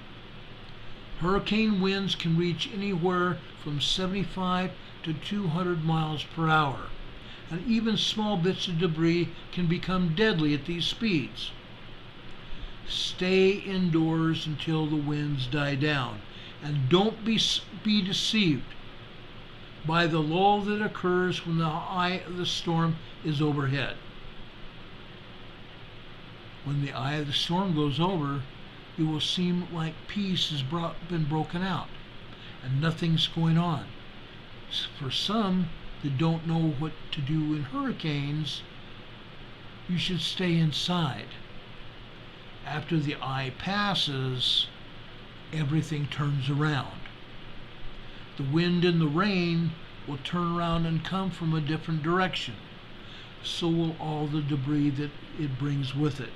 Hurricane winds can reach anywhere from 75 to 200 miles per hour, and even small bits of debris can become deadly at these speeds. Stay indoors until the winds die down. And don't be deceived by the lull that occurs when the eye of the storm is overhead. When the eye of the storm goes over, it will seem like peace has been broken out and nothing's going on. For some that don't know what to do in hurricanes, you should stay inside. After the eye passes, everything turns around. The wind and the rain will turn around and come from a different direction. So will all the debris that it brings with it.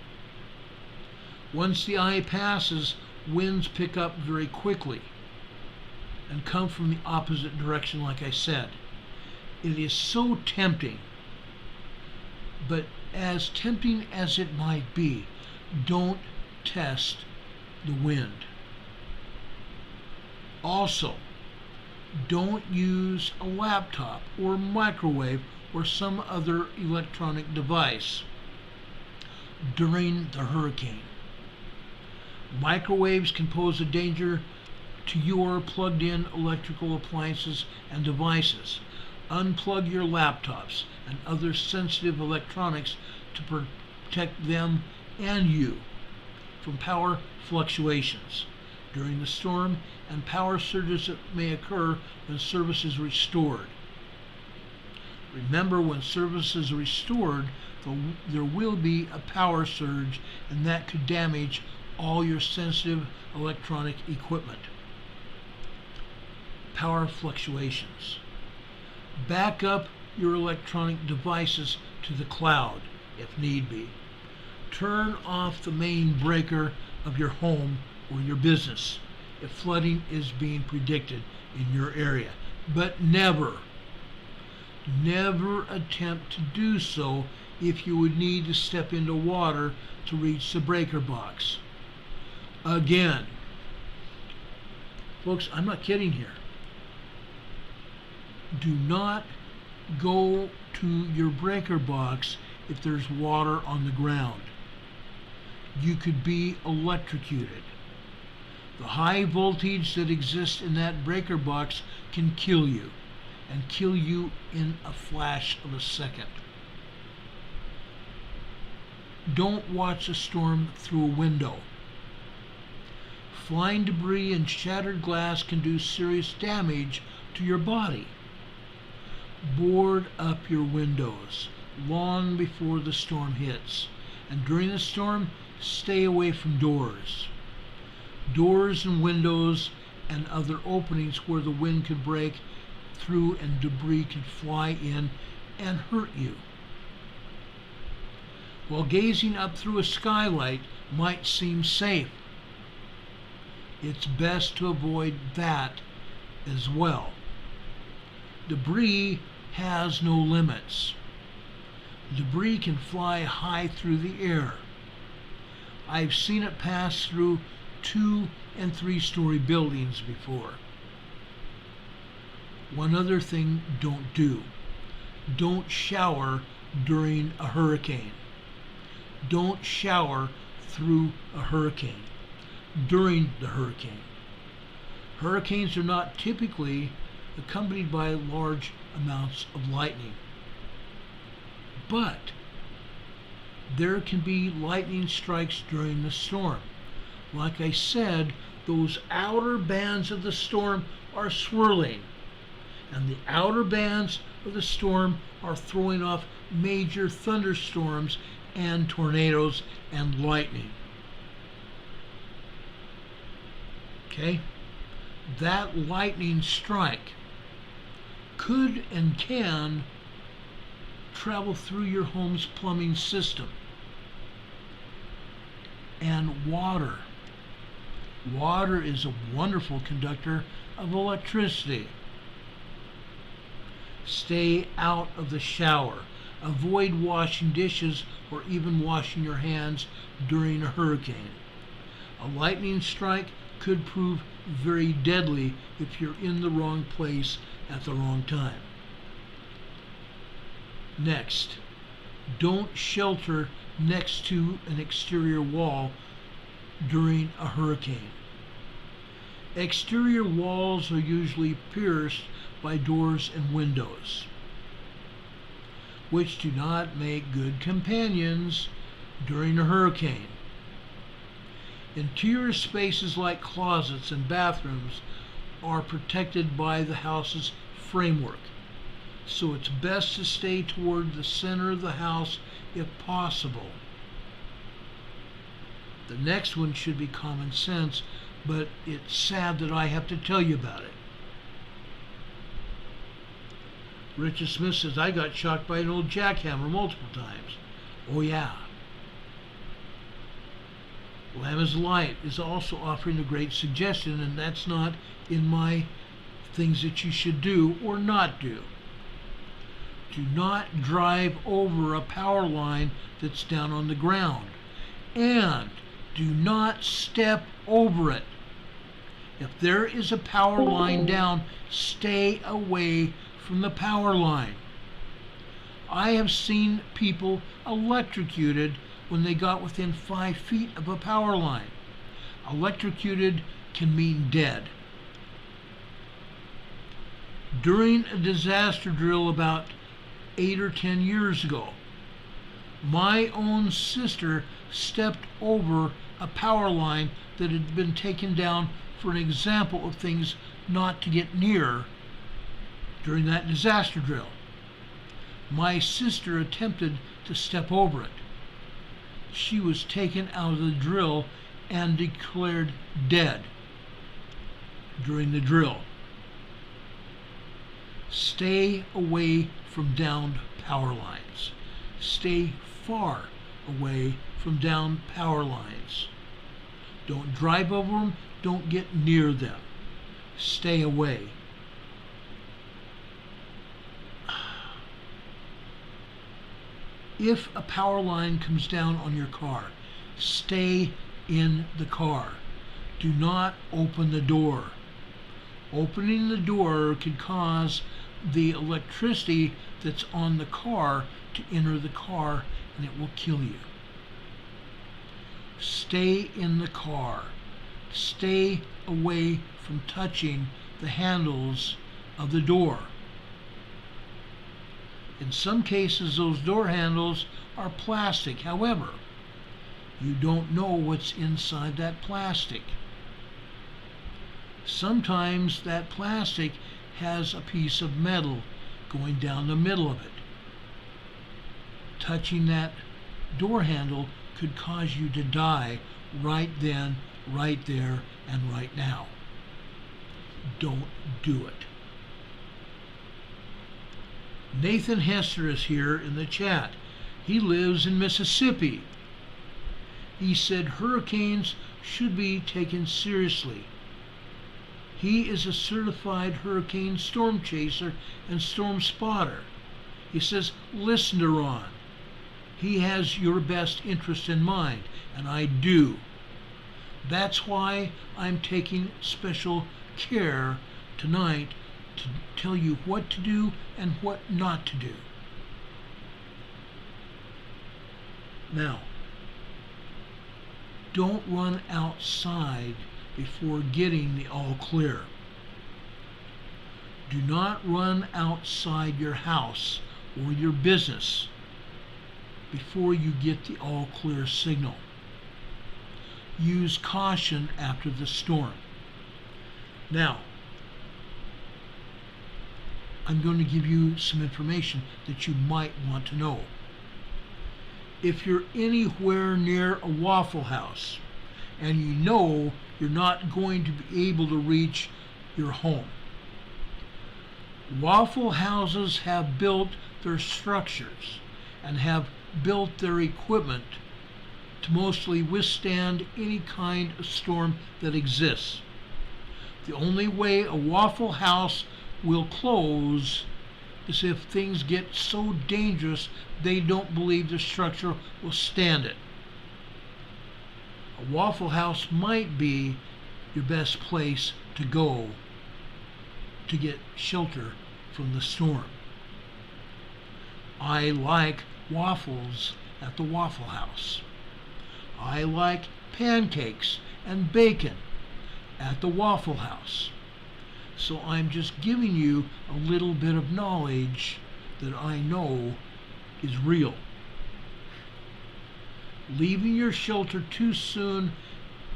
Once the eye passes, winds pick up very quickly and come from the opposite direction, like I said. It is so tempting, but as tempting as it might be, don't test the wind. Also, don't use a laptop or microwave or some other electronic device during the hurricane. Microwaves can pose a danger to your plugged-in electrical appliances and devices. Unplug your laptops and other sensitive electronics to protect them and you from power fluctuations during the storm and power surges that may occur when service is restored. Remember, when service is restored, there will be a power surge, and that could damage all your sensitive electronic equipment. Power fluctuations. Back up your electronic devices to the cloud if need be. Turn off the main breaker of your home or your business if flooding is being predicted in your area. But never attempt to do so if you would need to step into water to reach the breaker box. Again, folks, I'm not kidding here. Do not go to your breaker box if there's water on the ground. You could be electrocuted. The high voltage that exists in that breaker box can kill you, and kill you in a flash of a second. Don't watch a storm through a window. Flying debris and shattered glass can do serious damage to your body. Board up your windows long before the storm hits, and during the storm, stay away from doors. Doors and windows and other openings where the wind could break through and debris could fly in and hurt you. While gazing up through a skylight might seem safe, it's best to avoid that as well. Debris has no limits. Debris can fly high through the air. I've seen it pass through 2- and 3-story buildings before. One other thing don't do. Don't shower during a hurricane. Don't shower through a hurricane. During the hurricane. Hurricanes are not typically accompanied by large amounts of lightning. But there can be lightning strikes during the storm. Like I said, those outer bands of the storm are swirling, and the outer bands of the storm are throwing off major thunderstorms and tornadoes and lightning. Okay? That lightning strike could and can travel through your home's plumbing system. And water. Water is a wonderful conductor of electricity. Stay out of the shower. Avoid washing dishes or even washing your hands during a hurricane. A lightning strike could prove very deadly if you're in the wrong place at the wrong time. Next, don't shelter next to an exterior wall during a hurricane. Exterior walls are usually pierced by doors and windows, which do not make good companions during a hurricane. Interior spaces like closets and bathrooms are protected by the house's framework, so it's best to stay toward the center of the house if possible. The next one should be common sense, but it's sad that I have to tell you about it. Richard Smith says, I got shocked by an old jackhammer multiple times. Oh yeah. Lamb is Light is also offering a great suggestion, and that's not in my things that you should do or not do. Do not drive over a power line that's down on the ground, and do not step over it. If there is a power line down, stay away from the power line. I have seen people electrocuted when they got within 5 feet of a power line. Electrocuted can mean dead. During a disaster drill about 8 or 10 years ago, my own sister stepped over a power line that had been taken down for an example of things not to get near during that disaster drill. My sister attempted to step over it. She was taken out of the drill and declared dead during the drill. Stay away from downed power lines. Stay far away from downed power lines. Don't drive over them. Don't get near them. Stay away. If a power line comes down on your car, stay in the car. Do not open the door. Opening the door could cause the electricity that's on the car to enter the car, and it will kill you. Stay in the car. Stay away from touching the handles of the door. In some cases, those door handles are plastic. However, you don't know what's inside that plastic. Sometimes that plastic has a piece of metal going down the middle of it. Touching that door handle could cause you to die right then, right there, and right now. Don't do it. Nathan Hester is here in the chat. He lives in Mississippi. He said hurricanes should be taken seriously. He is a certified hurricane storm chaser and storm spotter. He says, listen to Ron. He has your best interest in mind, and I do. That's why I'm taking special care tonight to tell you what to do and what not to do. Now, don't run outside before getting the all clear. Do not run outside your house or your business before you get the all clear signal. Use caution after the storm. Now, I'm going to give you some information that you might want to know. If you're anywhere near a Waffle House and you know you're not going to be able to reach your home, Waffle Houses have built their structures and have built their equipment to mostly withstand any kind of storm that exists. The only way a Waffle House will close is if things get so dangerous they don't believe the structure will stand it. A Waffle House might be your best place to go to get shelter from the storm. I like waffles at the Waffle House. I like pancakes and bacon at the Waffle House. So I'm just giving you a little bit of knowledge that I know is real. Leaving your shelter too soon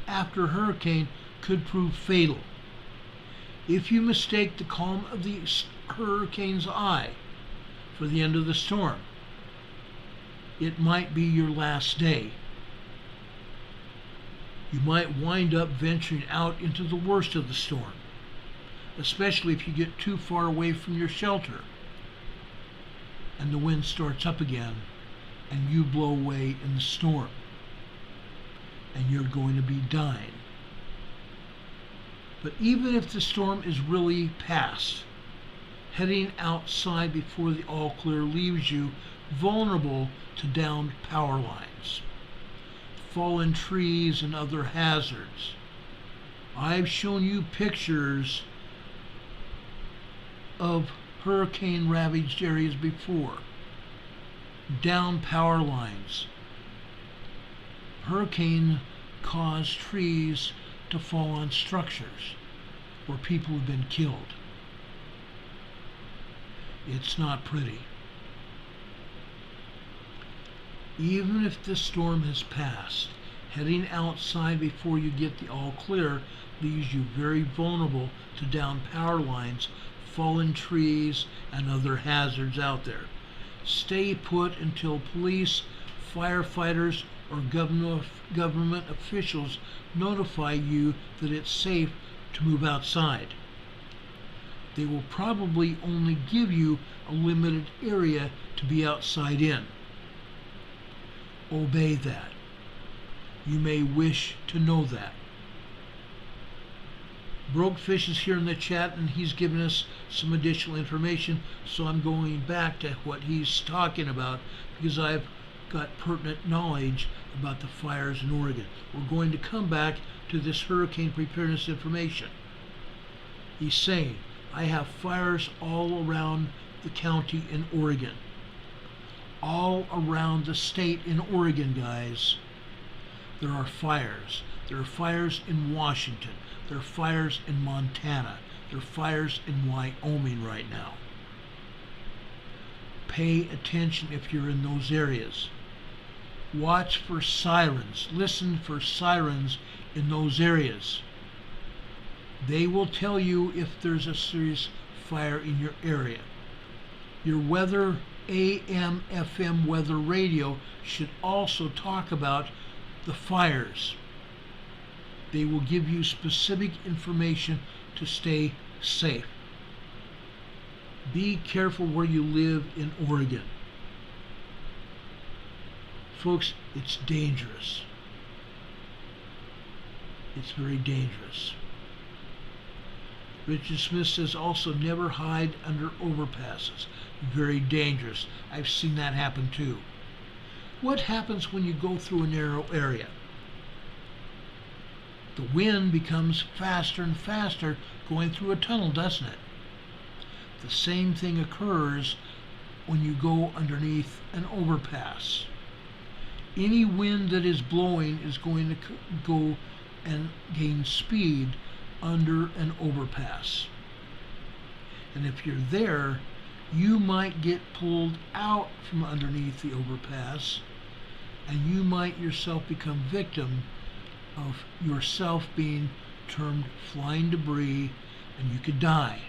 after a hurricane could prove fatal. If you mistake the calm of the hurricane's eye for the end of the storm, it might be your last day. You might wind up venturing out into the worst of the storm, especially if you get too far away from your shelter and the wind starts up again and you blow away in the storm and you're going to be dying. But even if the storm is really past, heading outside before the all clear leaves you vulnerable to downed power lines, fallen trees, and other hazards. I've shown you pictures of hurricane ravaged areas before. Down power lines. Hurricane caused trees to fall on structures where people have been killed. It's not pretty. Even if the storm has passed, heading outside before you get the all clear leaves you very vulnerable to downed power lines, fallen trees, and other hazards out there. Stay put until police, firefighters, or government officials notify you that it's safe to move outside. They will probably only give you a limited area to be outside in. Obey that. You may wish to know that. Brokefish is here in the chat and he's given us some additional information, so I'm going back to what he's talking about because I've got pertinent knowledge about the fires in Oregon. We're going to come back to this hurricane preparedness information. He's saying, I have fires all around the county in Oregon. All around the state in Oregon, guys. There are fires. There are fires in Washington. There are fires in Montana. There are fires in Wyoming right now. Pay attention if you're in those areas. Watch for sirens. Listen for sirens in those areas. They will tell you if there's a serious fire in your area. Your weather, AM, FM weather radio should also talk about the fires. They will give you specific information to stay safe. Be careful where you live in Oregon. Folks, it's dangerous. It's very dangerous. Richard Smith says also never hide under overpasses. Very dangerous. I've seen that happen too. What happens when you go through a narrow area? The wind becomes faster and faster going through a tunnel, doesn't it? The same thing occurs when you go underneath an overpass. Any wind that is blowing is going to go and gain speed under an overpass. And if you're there, you might get pulled out from underneath the overpass, and you might yourself become victim of yourself being termed flying debris, and you could die.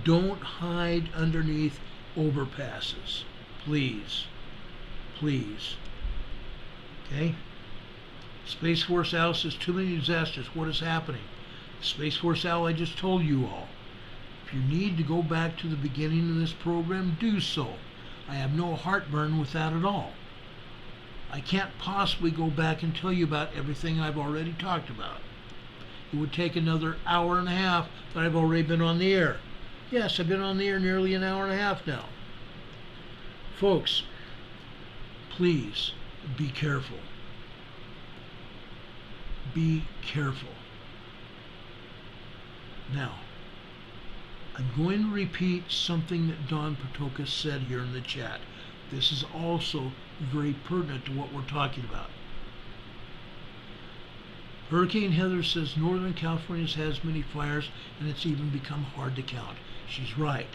Don't hide underneath overpasses. Please. Please. Okay? Space Force Al says, too many disasters. What is happening? Space Force Al, I just told you all. If you need to go back to the beginning of this program, do so. I have no heartburn with that at all. I can't possibly go back and tell you about everything I've already talked about. It would take another hour and a half, but I've already been on the air. Yes, I've been on the air nearly an hour and a half now. Folks, please be careful. Be careful. Now, I'm going to repeat something that Don Patoka said here in the chat. This is also very pertinent to what we're talking about. Hurricane Heather says Northern California has many fires and it's even become hard to count. She's right.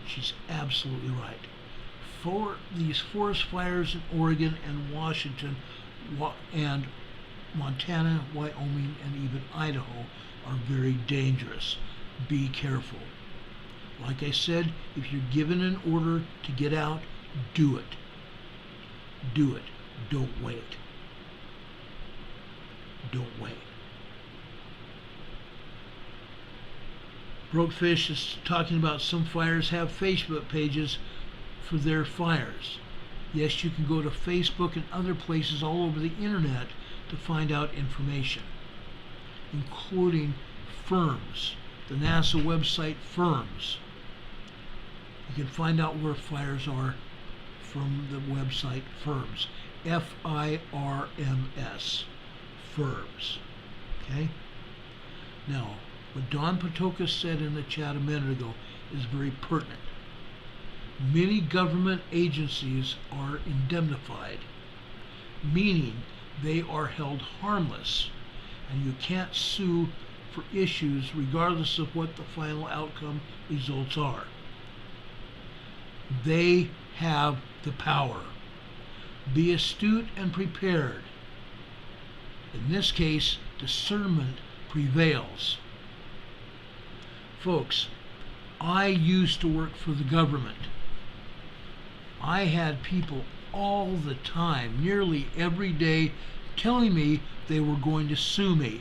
She's absolutely right. For these forest fires in Oregon and Washington and Montana, Wyoming, and even Idaho are very dangerous. Be careful. Like I said, if you're given an order to get out, do it. Do it. Don't wait. Don't wait. Brokefish is talking about some fires have Facebook pages for their fires. Yes, you can go to Facebook and other places all over the internet to find out information, including firms, the NASA website firms. You can find out where fires are from the website firms. FIRMS. Firms. Okay? Now, what Don Patoka said in the chat a minute ago is very pertinent. Many government agencies are indemnified, meaning they are held harmless, and you can't sue for issues regardless of what the final outcome results are. They have the power. Be astute and prepared. In this case, discernment prevails. Folks, I used to work for the government. I had people all the time, nearly every day, telling me they were going to sue me.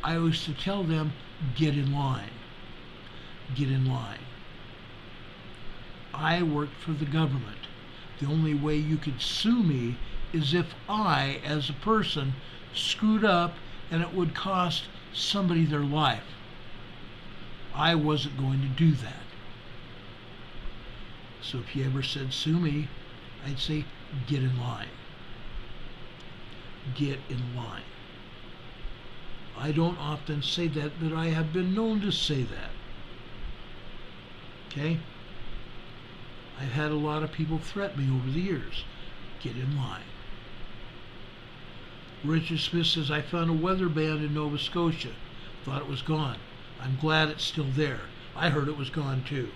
I used to tell them, get in line. Get in line. I worked for the government. The only way you could sue me is if I, as a person, screwed up and it would cost somebody their life. I wasn't going to do that. So if you ever said sue me, I'd say get in line. Get in line. I don't often say that, but I have been known to say that. Okay? I've had a lot of people threaten me over the years. Get in line. Richard Smith says, I found a weather band in Nova Scotia. Thought it was gone. I'm glad it's still there. I heard it was gone too.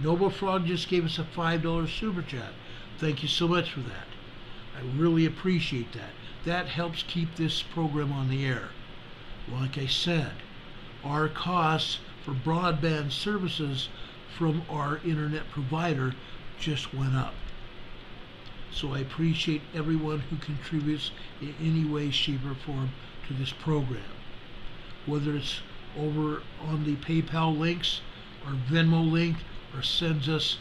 Noble Frog just gave us a $5 super chat. Thank you so much for that. I really appreciate that. That helps keep this program on the air. Like I said, our costs for broadband services from our internet provider just went up. So I appreciate everyone who contributes in any way, shape, or form to this program. Whether it's over on the PayPal links or Venmo link, or sends us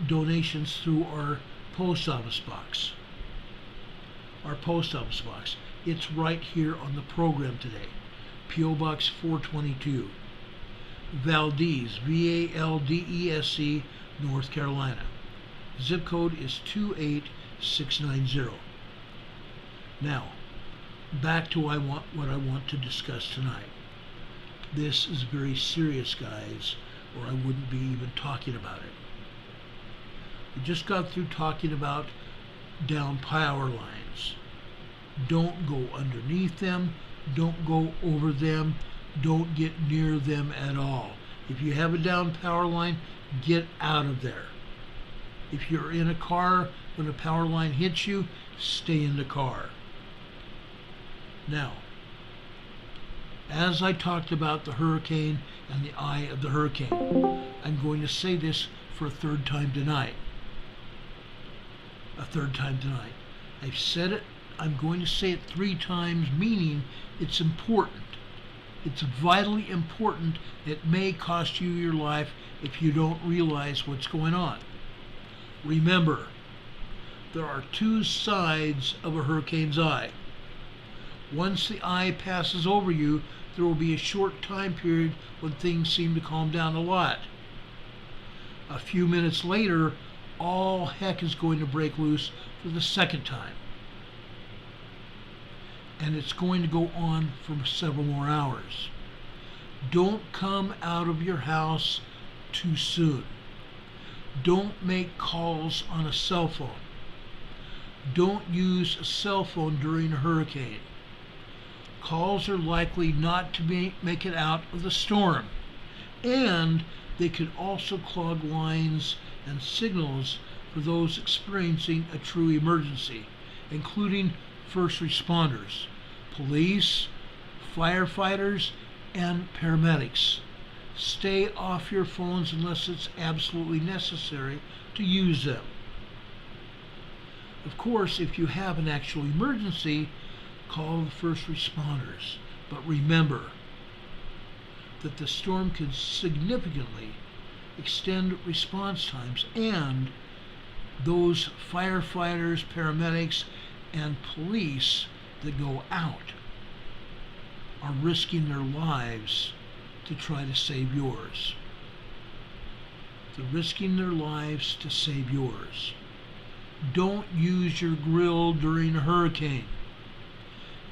donations through our post office box. Our post office box. It's right here on the program today. P.O. Box 422. Valdese, Valdese, North Carolina. Zip code is 28690. Now, back to what I want to discuss tonight. This is very serious, guys, or I wouldn't be even talking about it. We just got through talking about down power lines. Don't go underneath them. Don't go over them. Don't get near them at all. If you have a down power line, get out of there. If you're in a car when a power line hits you, stay in the car. Now, as I talked about the hurricane and the eye of the hurricane, I'm going to say this for a third time tonight. A third time tonight. I've said it, I'm going to say it 3 times, meaning it's important. It's vitally important. It may cost you your life if you don't realize what's going on. Remember, there are 2 sides of a hurricane's eye. Once the eye passes over you, there will be a short time period when things seem to calm down a lot. A few minutes later, all heck is going to break loose for the second time. And it's going to go on for several more hours. Don't come out of your house too soon. Don't make calls on a cell phone. Don't use a cell phone during a hurricane. Calls are likely not to make it out of the storm, and they could also clog lines and signals for those experiencing a true emergency, including first responders, police, firefighters, and paramedics. Stay off your phones unless it's absolutely necessary to use them. Of course, if you have an actual emergency, call the first responders. But remember that the storm can significantly extend response times, and those firefighters, paramedics, and police that go out are risking their lives to try to save yours. They're risking their lives to save yours. Don't use your grill during a hurricane.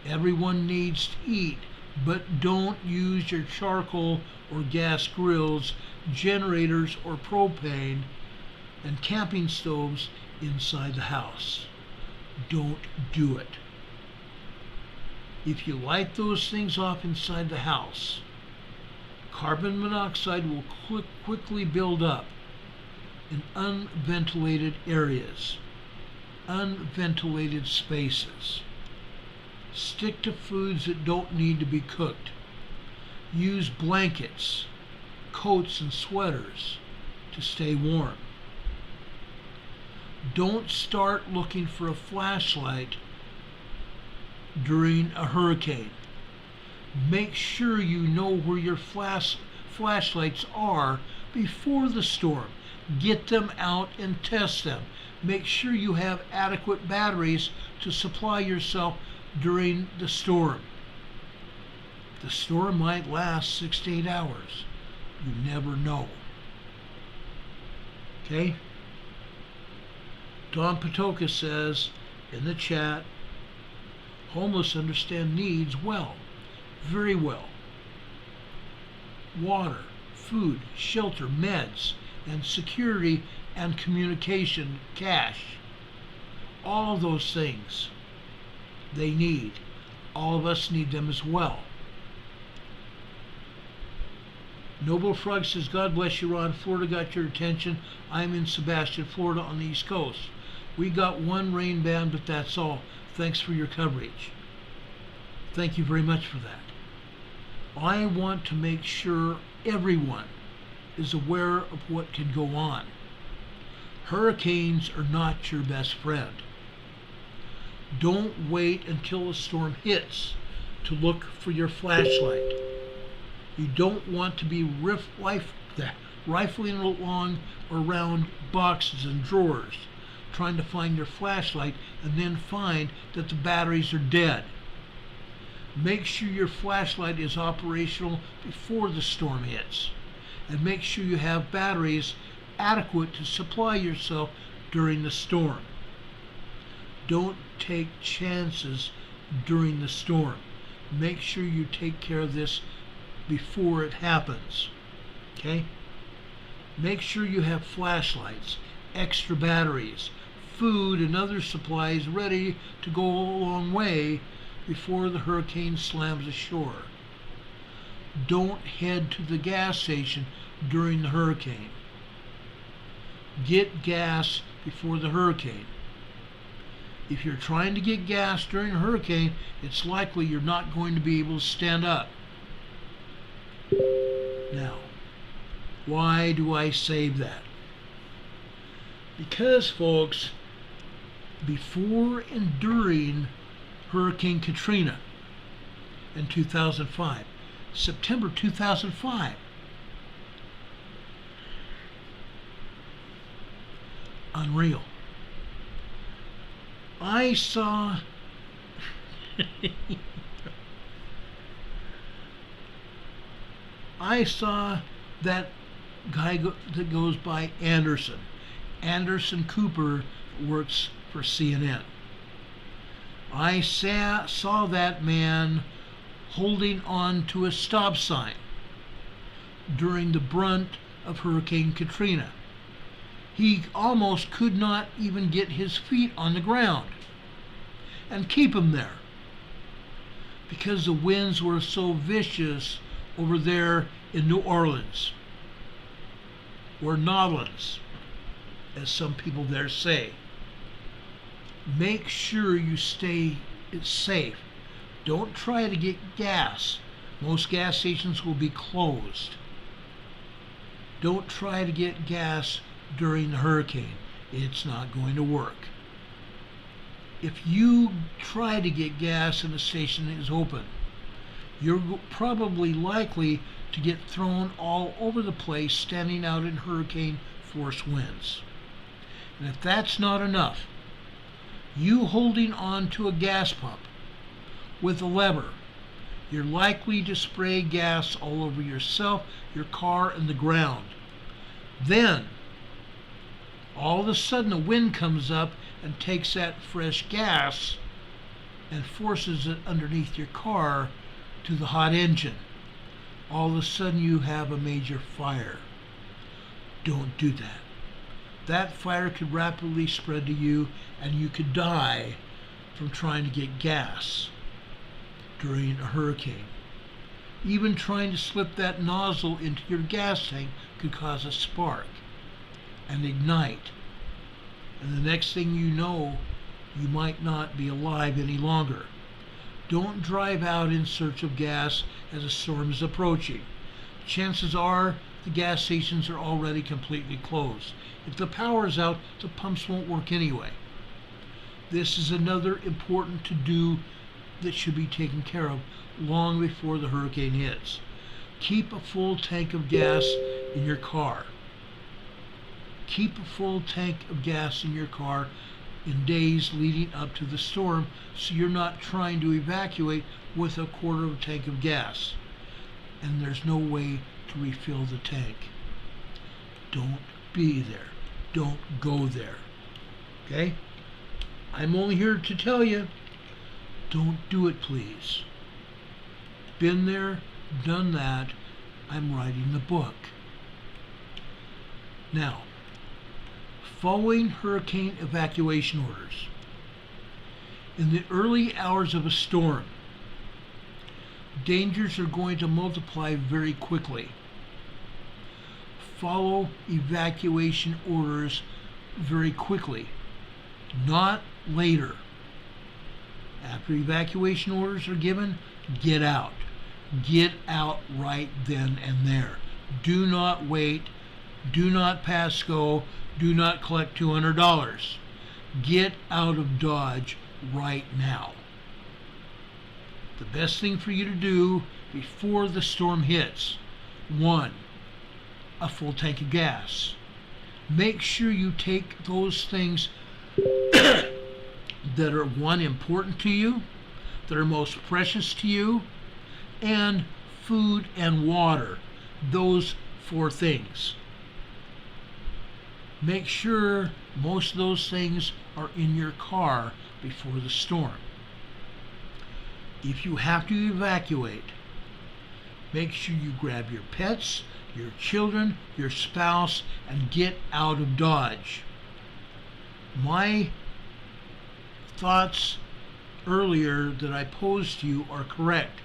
Everyone needs to eat, but don't use your charcoal or gas grills, generators or propane, and camping stoves inside the house. Don't do it. If you light those things off inside the house, carbon monoxide will quickly build up in unventilated areas, unventilated spaces. Stick to foods that don't need to be cooked. Use blankets, coats, and sweaters to stay warm. Don't start looking for a flashlight during a hurricane. Make sure you know where your flashlights are before the storm. Get them out and test them. Make sure you have adequate batteries to supply yourself during the storm. The storm might last 6 to 8 hours. You never know. Okay? Don Patoka says in the chat, homeless understand needs well, very well. Water, food, shelter, meds, and security and communication, cash. All those things they need. All of us need them as well. Noble Frog says, God bless you, Ron. Florida got your attention. I'm in Sebastian, Florida on the East Coast. We got one rain band, but that's all. Thanks for your coverage. Thank you very much for that. I want to make sure everyone is aware of what can go on. Hurricanes are not your best friend. Don't wait until a storm hits to look for your flashlight. You don't want to be rifling along around boxes and drawers trying to find your flashlight and then find that the batteries are dead. Make sure your flashlight is operational before the storm hits, and make sure you have batteries adequate to supply yourself during the storm. Don't take chances during the storm. Make sure you take care of this before it happens. Okay? Make sure you have flashlights, extra batteries, food, and other supplies ready to go a long way before the hurricane slams ashore. Don't head to the gas station during the hurricane. Get gas before the hurricane. If you're trying to get gas during a hurricane, it's likely you're not going to be able to stand up. Now, why do I say that? Because, folks, before and during Hurricane Katrina in 2005, September 2005, unreal. I saw that guy that goes by Anderson. Anderson Cooper works for CNN. I saw that man holding on to a stop sign during the brunt of Hurricane Katrina. He almost could not even get his feet on the ground. and keep them there. Because the winds were so vicious over there in New Orleans, or Nolans, as some people there say. Make sure you stay safe. Don't try to get gas. Most gas stations will be closed. Don't try to get gas during the hurricane. It's not going to work. If you try to get gas and the station is open, you're probably likely to get thrown all over the place standing out in hurricane force winds. And if that's not enough, you holding on to a gas pump with a lever, you're likely to spray gas all over yourself, your car, and the ground. Then, all of a sudden, a wind comes up and takes that fresh gas and forces it underneath your car to the hot engine. All of a sudden, you have a major fire. Don't do that. That fire could rapidly spread to you, and you could die from trying to get gas during a hurricane. Even trying to slip that nozzle into your gas tank could cause a spark and ignite. And the next thing you know, you might not be alive any longer. Don't drive out in search of gas as a storm is approaching. Chances are the gas stations are already completely closed. If the power is out, the pumps won't work anyway. This is another important to-do that should be taken care of long before the hurricane hits. Keep a full tank of gas in your car. Keep a full tank of gas in your car in days leading up to the storm, so you're not trying to evacuate with a quarter of a tank of gas and there's no way to refill the tank. Don't be there. Don't go there. Okay? I'm only here to tell you, don't do it, please. Been there, done that. I'm writing the book. Now, following hurricane evacuation orders. In the early hours of a storm, dangers are going to multiply very quickly. Follow evacuation orders very quickly, not later. After evacuation orders are given, get out. Get out right then and there. Do not wait. Do not pass go. Do not collect $200. Get out of Dodge right now. The best thing for you to do before the storm hits: 1, a full tank of gas. Make sure you take those things that are, 1, important to you, that are most precious to you, and food and water. Those 4 things. Make sure most of those things are in your car before the storm. If you have to evacuate, make sure you grab your pets, your children, your spouse, and get out of Dodge. My thoughts earlier that I posed to you are correct.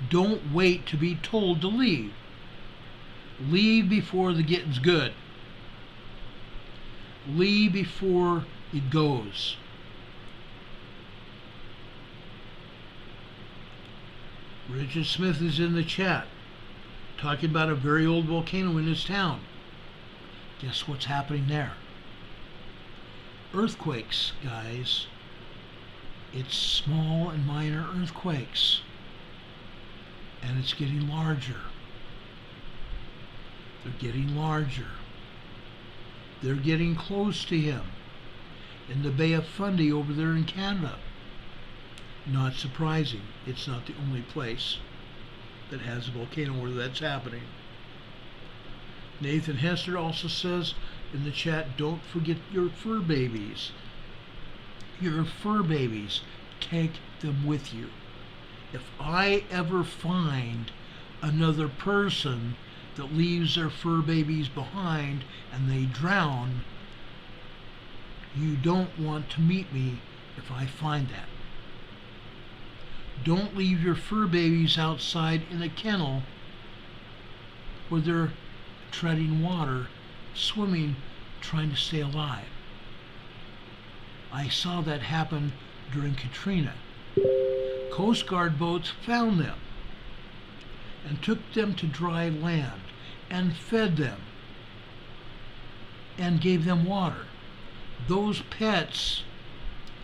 Don't wait to be told to leave. Leave before the getting's good. Leave before it goes. Richard Smith is in the chat talking about a very old volcano in his town. Guess what's happening there? Earthquakes, guys. It's small and minor earthquakes. And it's getting larger. They're getting larger. They're getting close to him in the Bay of Fundy over there in Canada. Not surprising. It's not the only place that has a volcano where that's happening. Nathan Hester also says in the chat, don't forget your fur babies. Your fur babies, take them with you. If I ever find another person that leaves their fur babies behind and they drown, you don't want to meet me if I find that. Don't leave your fur babies outside in a kennel where they're treading water, swimming, trying to stay alive. I saw that happen during Katrina. Coast Guard boats found them and took them to dry land and fed them and gave them water. Those pets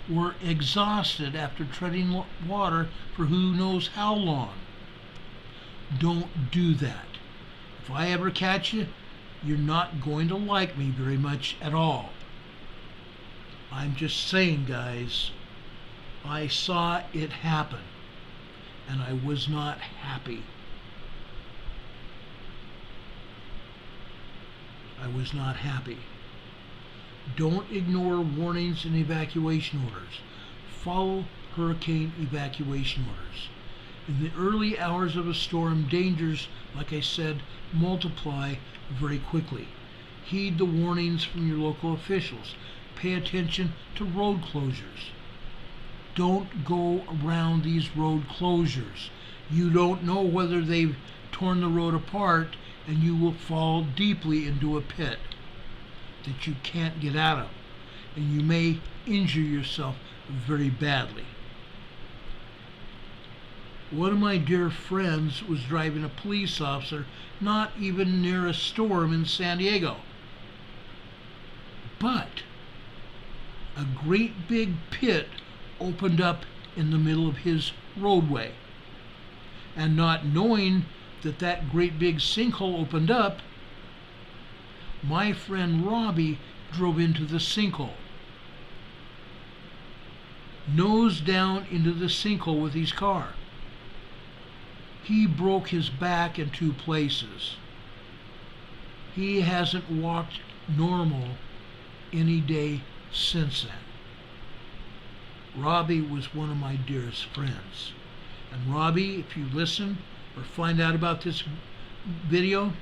were exhausted after treading water for who knows how long. Don't do that. If I ever catch you, you're not going to like me very much at all. I'm just saying, guys, I saw it happen, and I was not happy. I was not happy. Don't ignore warnings and evacuation orders. Follow hurricane evacuation orders. In the early hours of a storm, dangers, like I said, multiply very quickly. Heed the warnings from your local officials. Pay attention to road closures. Don't go around these road closures. You don't know whether they've torn the road apart, and you will fall deeply into a pit that you can't get out of, and you may injure yourself very badly. One of my dear friends was driving a police officer not even near a storm in San Diego, but a great big pit opened up in the middle of his roadway, and not knowing that that great big sinkhole opened up, my friend Robbie drove into the sinkhole, nose down into the sinkhole with his car. He broke his back in 2 places. He hasn't walked normal any day since then. Robbie was one of my dearest friends. And Robbie, if you listen or find out about this video,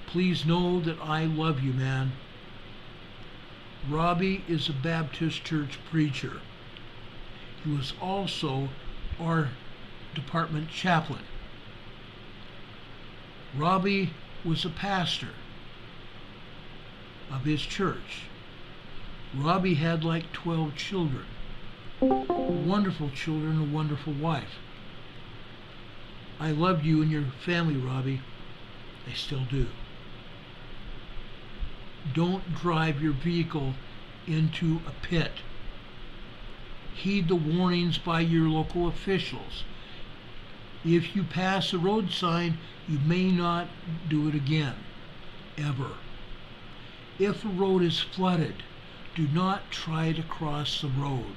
please know that I love you, man. Robbie is a Baptist church preacher. He was also our department chaplain. Robbie was a pastor of his church. Robbie had like 12 children. Wonderful children, a wonderful wife. I loved you and your family, Robbie. I still do. Don't drive your vehicle into a pit. Heed the warnings by your local officials. If you pass a road sign, you may not do it again, ever. If a road is flooded, do not try to cross the road.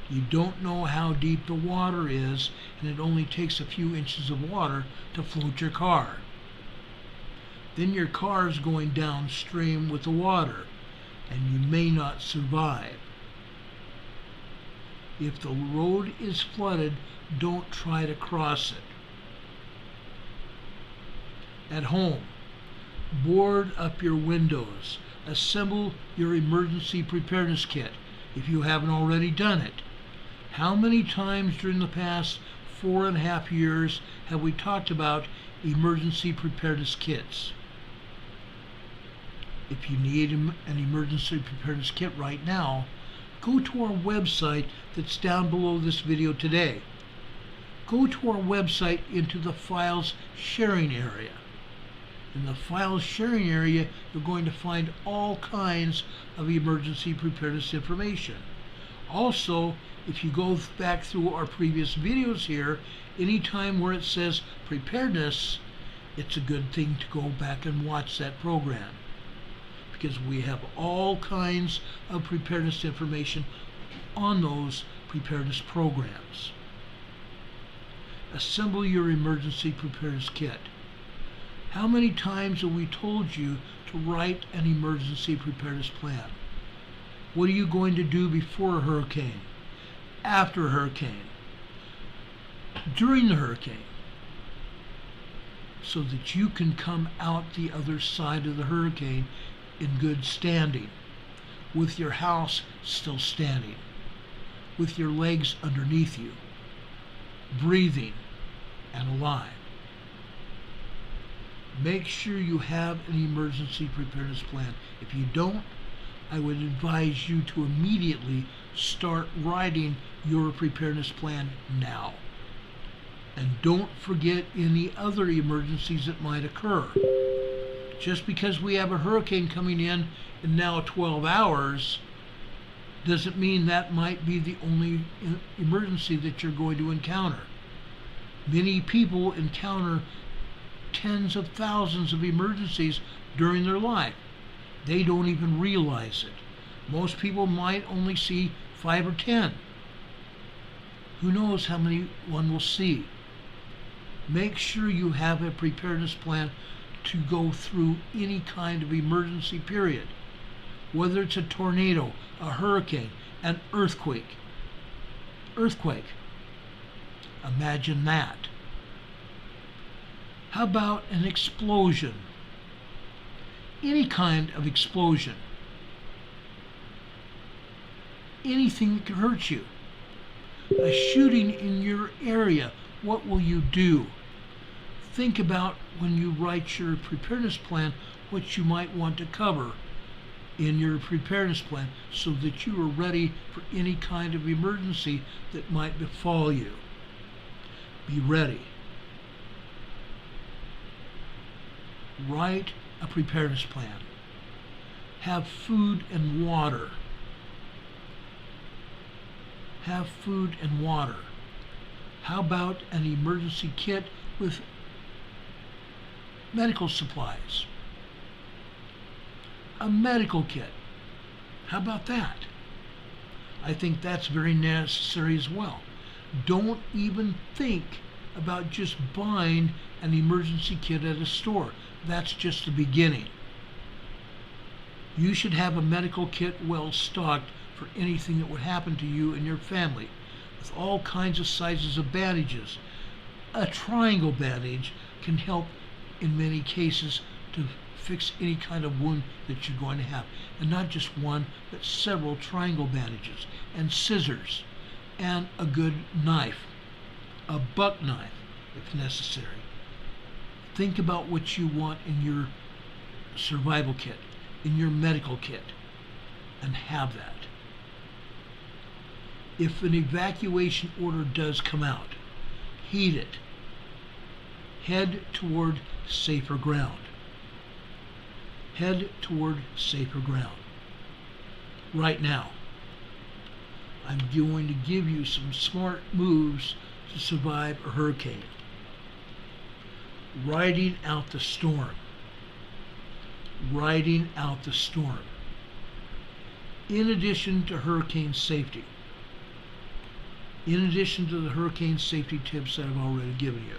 You don't know how deep the water is, and it only takes a few inches of water to float your car. Then your car is going downstream with the water, and you may not survive. If the road is flooded, don't try to cross it. At home, board up your windows. Assemble your emergency preparedness kit if you haven't already done it. How many times during the past 4.5 years have we talked about emergency preparedness kits? If you need an emergency preparedness kit right now, go to our website that's down below this video today. Go to our website into the files sharing area. In the files sharing area, you're going to find all kinds of emergency preparedness information. Also, if you go back through our previous videos here, anytime where it says preparedness, it's a good thing to go back and watch that program, because we have all kinds of preparedness information on those preparedness programs. Assemble your emergency preparedness kit. How many times have we told you to write an emergency preparedness plan? What are you going to do before a hurricane, after a hurricane, during the hurricane, so that you can come out the other side of the hurricane in good standing, with your house still standing? with your legs underneath you, breathing and alive. Make sure you have an emergency preparedness plan. If you don't, I would advise you to immediately start writing your preparedness plan now. And don't forget any other emergencies that might occur. Just because we have a hurricane coming in now 12 hours doesn't mean that might be the only emergency that you're going to encounter. Many people encounter tens of thousands of emergencies during their life. They don't even realize it. Most people might only see 5 or 10. Who knows how many one will see? Make sure you have a preparedness plan to go through any kind of emergency period. Whether it's a tornado, a hurricane, an earthquake. Imagine that. How about an explosion? Any kind of explosion. Anything that could hurt you. A shooting in your area, what will you do? Think about when you write your preparedness plan what you might want to cover in your preparedness plan so that you are ready for any kind of emergency that might befall you. Be ready. Write a preparedness plan. Have food and water. Have food and water. How about an emergency kit with medical supplies? A medical kit. How about that? I think that's very necessary as well. Don't even think about just buying an emergency kit at a store. That's just the beginning. You should have a medical kit well stocked for anything that would happen to you and your family, with all kinds of sizes of bandages. A triangle bandage can help in many cases to fix any kind of wound that you're going to have. And not just one, but several triangle bandages, and scissors, and a good knife, a buck knife if necessary. Think about what you want in your survival kit, in your medical kit, and have that. If an evacuation order does come out, heed it. Head toward safer ground. Head toward safer ground. Right now, I'm going to give you some smart moves to survive a hurricane. Riding out the storm. Riding out the storm. In addition to hurricane safety, in addition to the hurricane safety tips that I've already given you,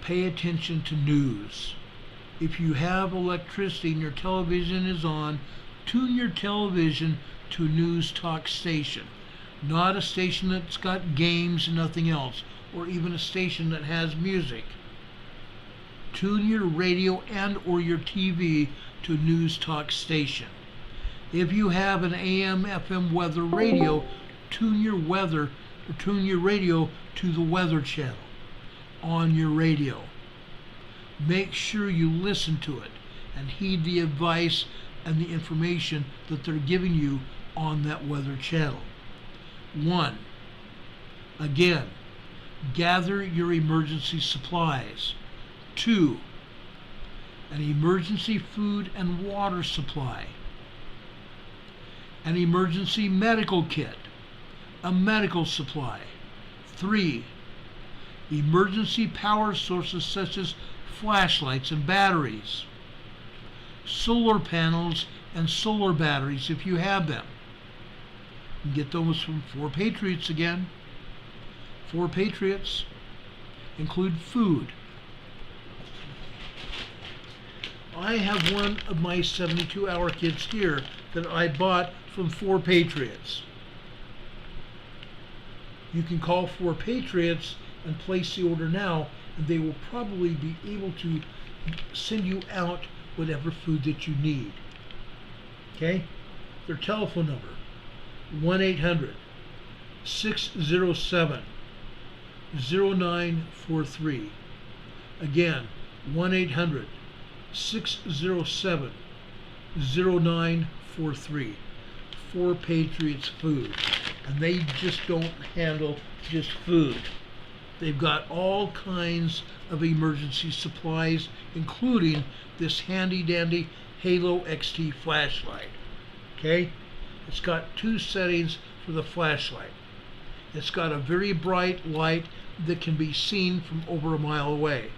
pay attention to news. If you have electricity and your television is on, tune your television to a news talk station, not a station that's got games and nothing else, or even a station that has music. Tune your radio and or your TV to a news talk station. If you have an AM FM weather radio, tune your radio to the weather channel on your radio. Make sure you listen to it and heed the advice and the information that they're giving you on that weather channel. 1. Again, gather your emergency supplies. 2. An emergency food and water supply. An emergency medical kit. A medical supply. 3. Emergency power sources such as flashlights and batteries. Solar panels and solar batteries if you have them. You can get those from 4 Patriots again. 4 Patriots include food. I have one of my 72-hour kits here that I bought from 4 Patriots. You can call 4 Patriots and place the order now, and they will probably be able to send you out whatever food that you need. Okay? Their telephone number, 1-800-607-0943. Again, 1-800-607-0943. For Patriots Food. And they just don't handle just food. They've got all kinds of emergency supplies, including this handy dandy Halo XT flashlight. Okay? It's got 2 settings for the flashlight. It's got a very bright light that can be seen from over a mile away.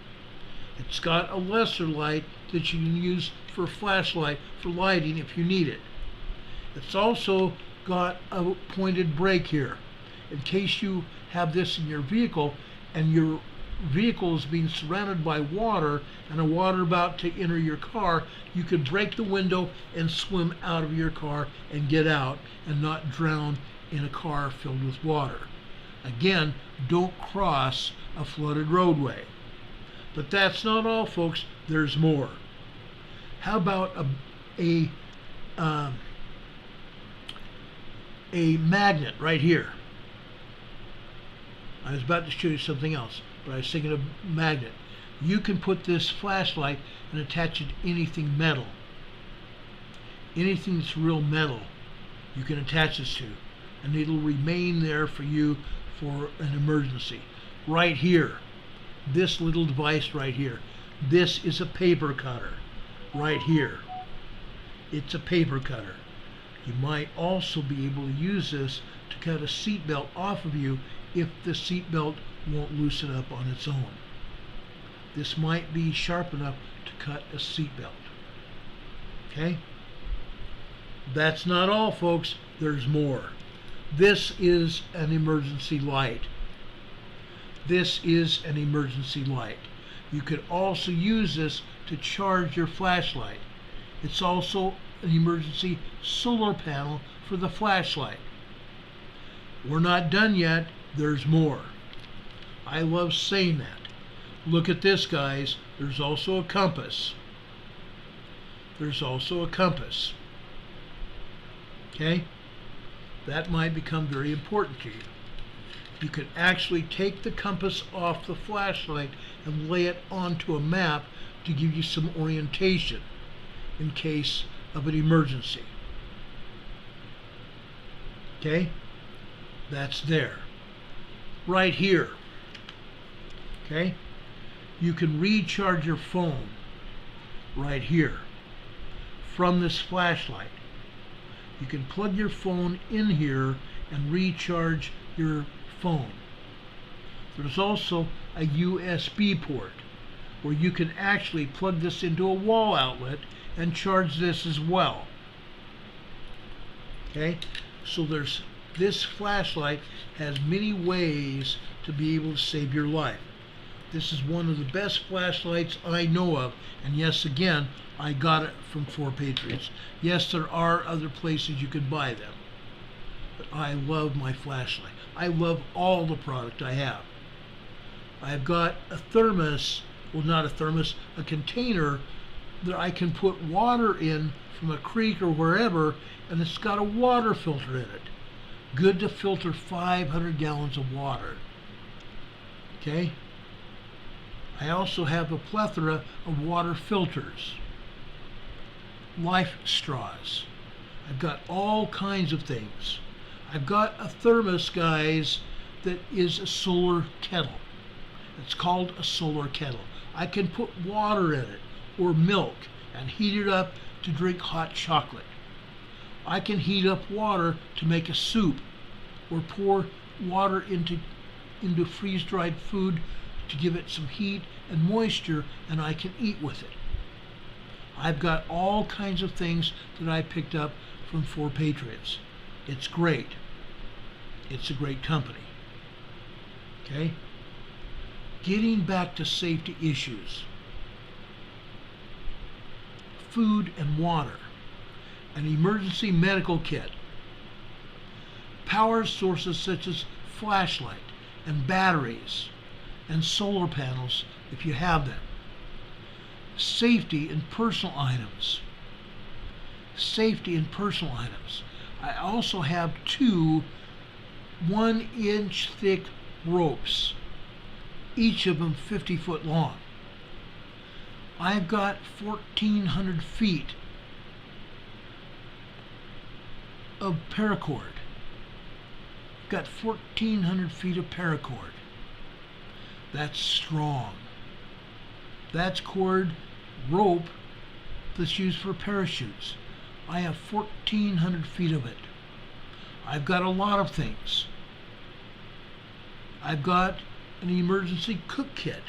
It's got a lesser light that you can use for a flashlight for lighting if you need it. It's also got a pointed brake here. In case you have this in your vehicle and your vehicle is being surrounded by water and the water about to enter your car, you could break the window and swim out of your car and get out and not drown in a car filled with water. Again, don't cross a flooded roadway. But that's not all, folks. There's more. How about a magnet right here? I was about to show you something else, but I was thinking of magnet. You can put this flashlight and attach it to anything metal. Anything that's real metal, you can attach this to, and it'll remain there for you for an emergency. Right here, this little device right here, this is a paper cutter. Right here, it's a paper cutter. You might also be able to use this to cut a seatbelt off of you if the seatbelt won't loosen up on its own. This might be sharp enough to cut a seatbelt. Okay? That's not all, folks. There's more. This is an emergency light. This is an emergency light. You could also use this to charge your flashlight. It's also an emergency solar panel for the flashlight. We're not done yet. There's more. I love saying that. Look at this, guys. There's also a compass. There's also a compass. Okay? That might become very important to you. You could actually take the compass off the flashlight and lay it onto a map to give you some orientation in case of an emergency. Okay? That's there. Right here. Okay? You can recharge your phone right here from this flashlight. You can plug your phone in here and recharge your phone. There's also a USB port where you can actually plug this into a wall outlet and charge this as well. Okay, so this flashlight has many ways to be able to save your life. This is one of the best flashlights I know of, and yes, again, I got it from 4 Patriots. Yes, there are other places you can buy them, but I love my flashlight. I love all the product I have. I've got a thermos, well, not a thermos, a container that I can put water in from a creek or wherever, and it's got a water filter in it. Good to filter 500 gallons of water. Okay? I also have a plethora of water filters. Life straws. I've got all kinds of things. I've got a thermos, guys, that is a solar kettle. It's called a solar kettle. I can put water in it or milk and heat it up to drink hot chocolate. I can heat up water to make a soup or pour water into freeze-dried food to give it some heat and moisture, and I can eat with it. I've got all kinds of things that I picked up from 4 Patriots. It's great. It's a great company. Okay? Getting back to safety issues. Food and water. An emergency medical kit. Power sources such as flashlight and batteries and solar panels if you have them. Safety and personal items. Safety and personal items. I also have two 1-inch thick ropes, each of them 50-foot long. I've got 1,400 feet of paracord. Got 1,400 feet of paracord. That's strong. That's cord rope that's used for parachutes. I have 1,400 feet of it. I've got a lot of things. I've got an emergency cook kit.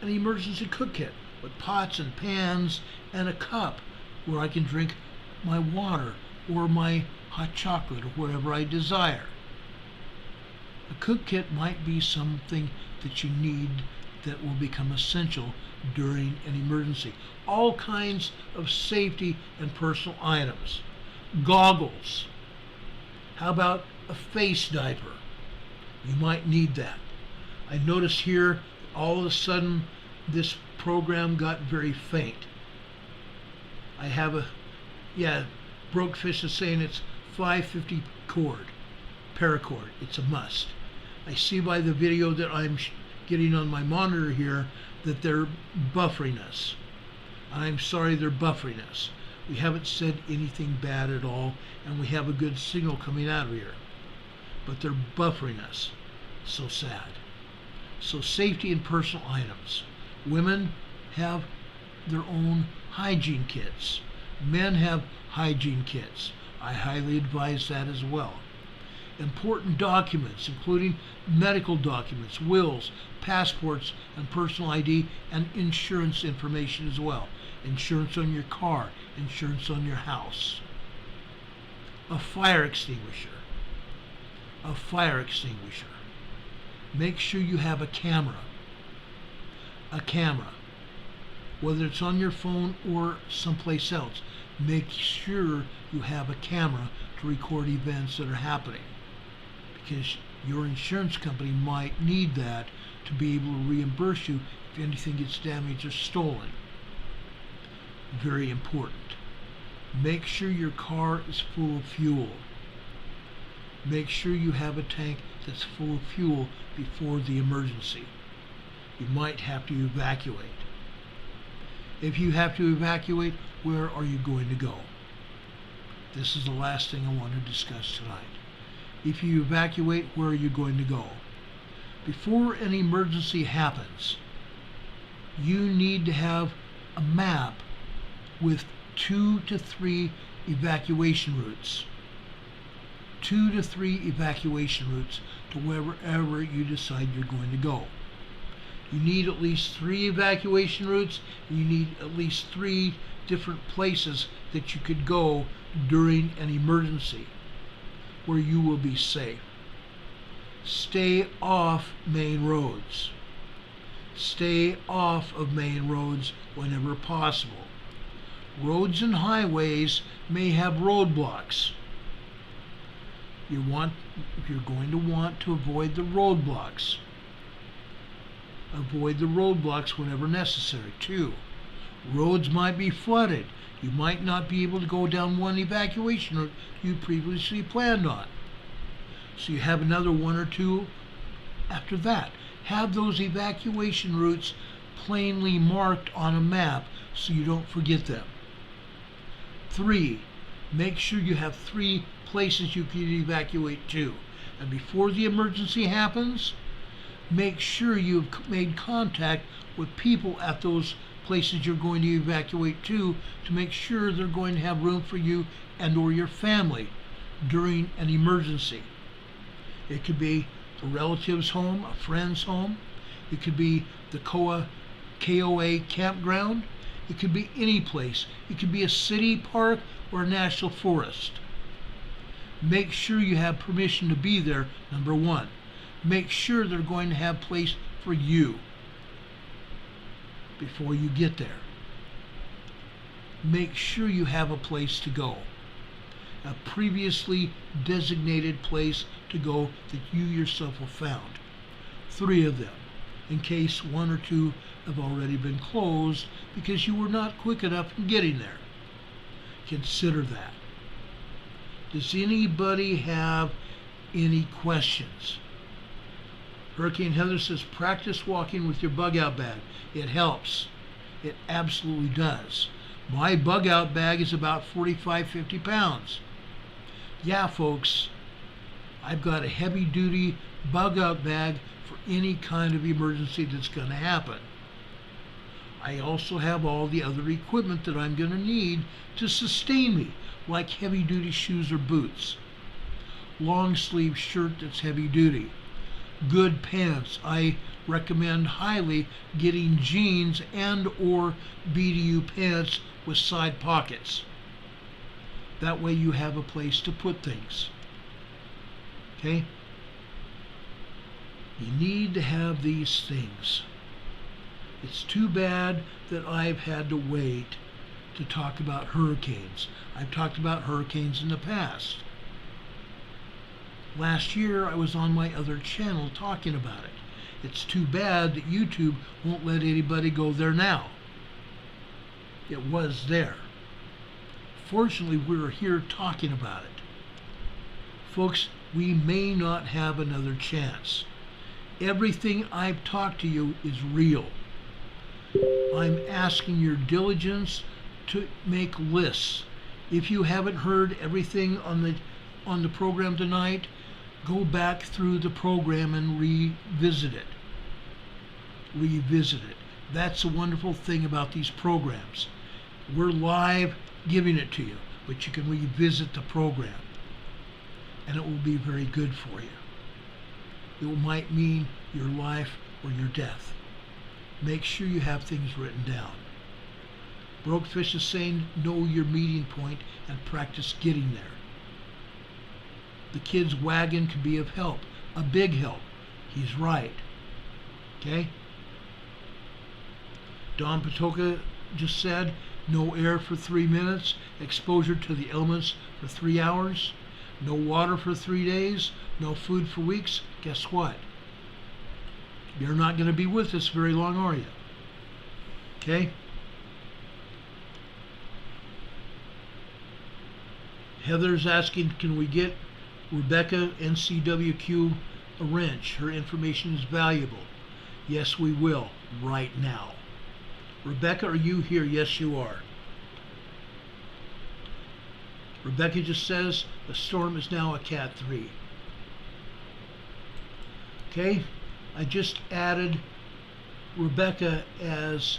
An emergency cook kit with pots and pans and a cup where I can drink my water or my hot chocolate or whatever I desire. A cook kit might be something that you need that will become essential during an emergency. All kinds of safety and personal items. Goggles. How about a face diaper? You might need that. I noticed here all of a sudden this program got very faint. I have a, Brokefish is saying it's 550 cord, paracord. It's a must. I see by the video that I'm getting on my monitor here that they're buffering us. I'm sorry they're buffering us. We haven't said anything bad at all, and we have a good signal coming out of here. But they're buffering us. So sad. So safety and personal items. Women have their own hygiene kits. Men have hygiene kits. I highly advise that as well. Important documents, including medical documents, wills, passports, and personal ID, and insurance information as well. Insurance on your car, insurance on your house. A fire extinguisher. A fire extinguisher. Make sure you have a camera. A camera. Whether it's on your phone or someplace else, make sure you have a camera to record events that are happening, because your insurance company might need that to be able to reimburse you if anything gets damaged or stolen. Very important. Make sure your car is full of fuel. Make sure you have a tank that's full of fuel before the emergency. You might have to evacuate. If you have to evacuate, where are you going to go? This is the last thing I want to discuss tonight. If you evacuate, where are you going to go? Before an emergency happens, you need to have a map with 2 to 3 evacuation routes. 2 to 3 evacuation routes to wherever you decide you're going to go. You need at least 3 evacuation routes. You need at least 3 different places that you could go during an emergency where you will be safe. Stay off main roads. Stay off of main roads whenever possible. Roads and highways may have roadblocks. You're going to want to avoid the roadblocks. Avoid the roadblocks whenever necessary. 2, roads might be flooded. You might not be able to go down one evacuation route you previously planned on. So you have another 1 or 2 after that. Have those evacuation routes plainly marked on a map so you don't forget them. 3, make sure you have 3 places you can evacuate to. And before the emergency happens, make sure you've made contact with people at those places you're going to evacuate to make sure they're going to have room for you and or your family during an emergency. It could be a relative's home, a friend's home. It could be the KOA campground. It could be any place. It could be a city park or a national forest. Make sure you have permission to be there, number 1. Make sure they're going to have place for you before you get there. Make sure you have a place to go. A previously designated place to go that you yourself have found. 3 of them, in case 1 or 2 have already been closed because you were not quick enough in getting there. Consider that. Does anybody have any questions? Hurricane Heather says, practice walking with your bug out bag. It helps. It absolutely does. My bug out bag is about 45, 50 pounds. Yeah, folks, I've got a heavy duty bug out bag for any kind of emergency that's going to happen. I also have all the other equipment that I'm going to need to sustain me, like heavy duty shoes or boots, long sleeve shirt that's heavy duty, good pants. I recommend highly getting jeans and or BDU pants with side pockets. That way you have a place to put things. Okay? You need to have these things. It's too bad that I've had to wait to talk about hurricanes. I've talked about hurricanes in the past. Last year I was on my other channel talking about it. It's too bad that YouTube won't let anybody go there now. It was there. Fortunately, we're here talking about it. Folks, we may not have another chance. Everything I've talked to you is real. I'm asking your diligence to make lists. If you haven't heard everything on the program tonight, go back through the program and revisit it. Revisit it. That's the wonderful thing about these programs. We're live giving it to you, but you can revisit the program, and it will be very good for you. It might mean your life or your death. Make sure you have things written down. Brokefish is saying know your meeting point and practice getting there. The kid's wagon can be of help, a big help. He's right. Okay? Don Patoka just said no air for 3 minutes, exposure to the elements for 3 hours, no water for 3 days, no food for weeks. Guess what? You're not going to be with us very long, are you? Okay? Heather's asking, can we get Rebecca NCWQ a wrench? Her information is valuable. Yes, we will, right now. Rebecca, are you here? Yes, you are. Rebecca just says the storm is now a Cat 3. Okay? I just added Rebecca as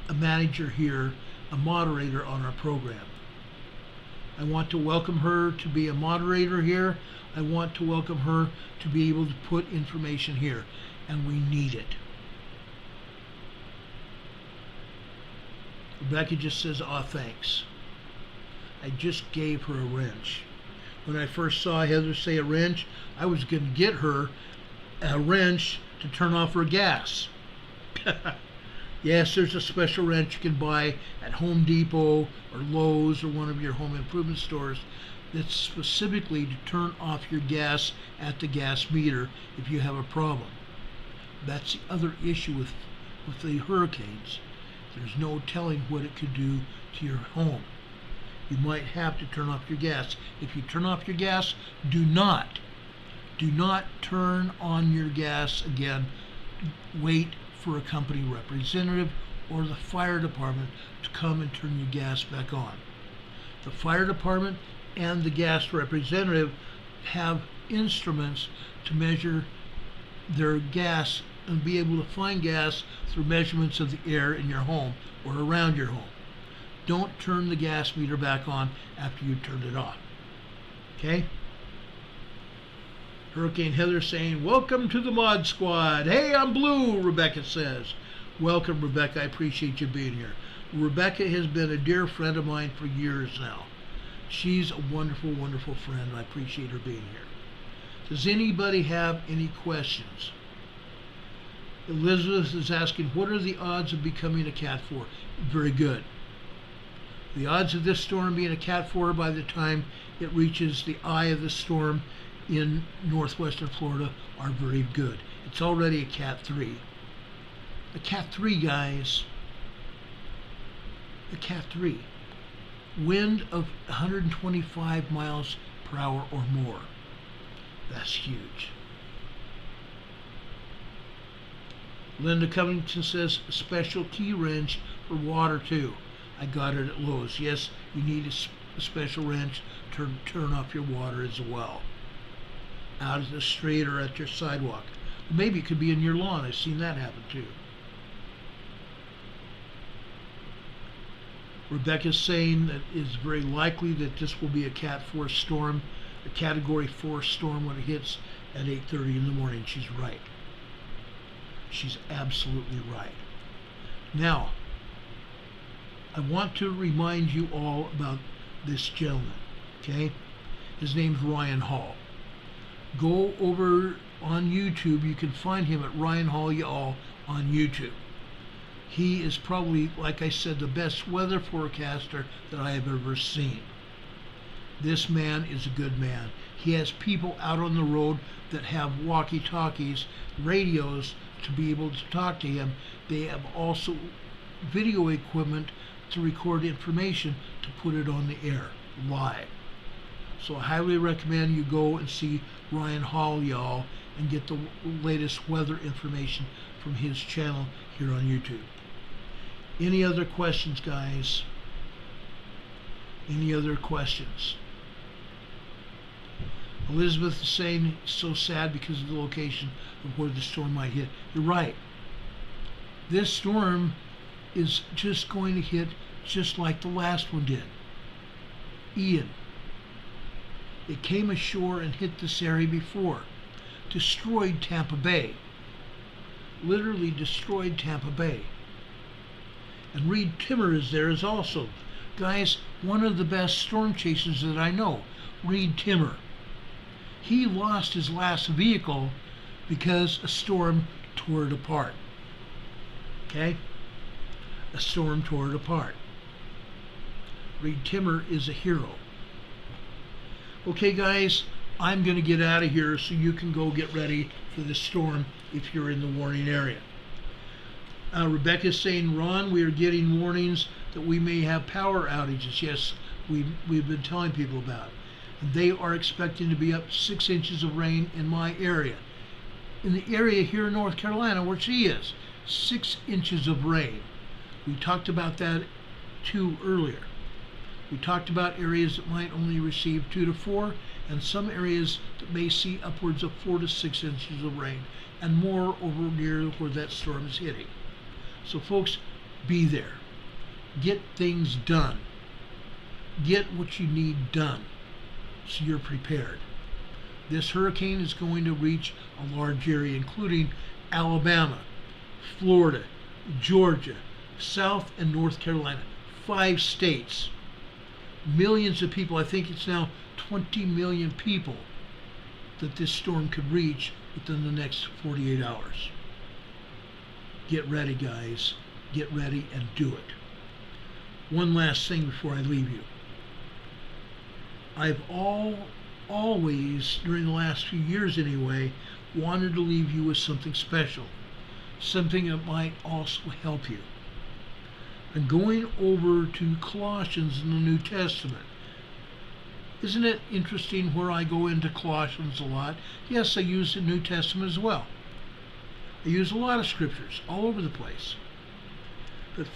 a manager here, a moderator on our program. I want to welcome her to be a moderator here. I want to welcome her to be able to put information here, and we need it. Rebecca just says, aw, thanks. I just gave her a wrench. When I first saw Heather say a wrench, I was going to get her a wrench to turn off her gas. Yes, there's a special wrench you can buy at Home Depot or Lowe's or one of your home improvement stores that's specifically to turn off your gas at the gas meter if you have a problem. That's the other issue with the hurricanes. There's no telling what it could do to your home. You might have to turn off your gas. If you turn off your gas, do not turn on your gas again. Wait for a company representative or the fire department to come and turn your gas back on. The fire department and the gas representative have instruments to measure their gas and be able to find gas through measurements of the air in your home or around your home. Don't turn the gas meter back on after you turned it off. Okay? Hurricane Heather saying, welcome to the Mod Squad. Hey, I'm Blue, Rebecca says. Welcome, Rebecca. I appreciate you being here. Rebecca has been a dear friend of mine for years now. She's a wonderful, wonderful friend. I appreciate her being here. Does anybody have any questions? Elizabeth is asking, what are the odds of becoming a Cat 4? Very good. The odds of this storm being a Cat 4 by the time it reaches the eye of the storm in northwestern Florida are very good. It's already a Cat 3. A Cat 3, guys. A Cat 3. Wind of 125 miles per hour or more. That's huge. Linda Covington says, special key wrench for water too. I got it at Lowe's. Yes, you need a special wrench to turn off your water as well. Out at the street or at your sidewalk. Maybe it could be in your lawn. I've seen that happen too. Rebecca's saying that it's very likely that this will be a Cat 4 storm, a Category 4 storm when it hits at 8:30 in the morning. She's right. She's absolutely right. Now, I want to remind you all about this gentleman, okay? His name's Ryan Hall. Go over on YouTube. You can find him at Ryan Hall Y'all on YouTube. He is probably, like I said, the best weather forecaster that I have ever seen. This man is a good man. He has people out on the road that have walkie-talkies, radios to be able to talk to him. They have also video equipment to record information to put it on the air live. So I highly recommend you go and see Ryan Hall, y'all, and get the latest weather information from his channel here on YouTube. Any other questions, guys? Any other questions? Elizabeth is saying it's so sad because of the location of where the storm might hit. You're right. This storm is just going to hit just like the last one did. Ian. It came ashore and hit this area before. Destroyed Tampa Bay. Literally destroyed Tampa Bay. And Reed Timmer is there as also. Guys, one of the best storm chasers that I know, Reed Timmer. He lost his last vehicle because a storm tore it apart. Okay? A storm tore it apart. Reed Timmer is a hero. Okay, guys, I'm going to get out of here so you can go get ready for the storm if you're in the warning area. Rebecca's saying, Ron, we are getting warnings that we may have power outages. Yes, we've been telling people about it. And they are expecting to be up 6 inches of rain in my area. In the area here in North Carolina where she is, 6 inches of rain. We talked about that too earlier. We talked about areas that might only receive 2 to 4, and some areas that may see upwards of 4 to 6 inches of rain, and more over near where that storm is hitting. So folks, be there. Get things done. Get what you need done so you're prepared. This hurricane is going to reach a large area, including Alabama, Florida, Georgia, South and North Carolina. 5 states. Millions of people. I think it's now 20 million people that this storm could reach within the next 48 hours. Get ready, guys. Get ready and do it. One last thing before I leave you. I've always, during the last few years anyway, wanted to leave you with something special. Something that might also help you. I'm going over to Colossians in the New Testament. Isn't it interesting where I go into Colossians a lot? Yes, I use the New Testament as well. I use a lot of scriptures all over the place. But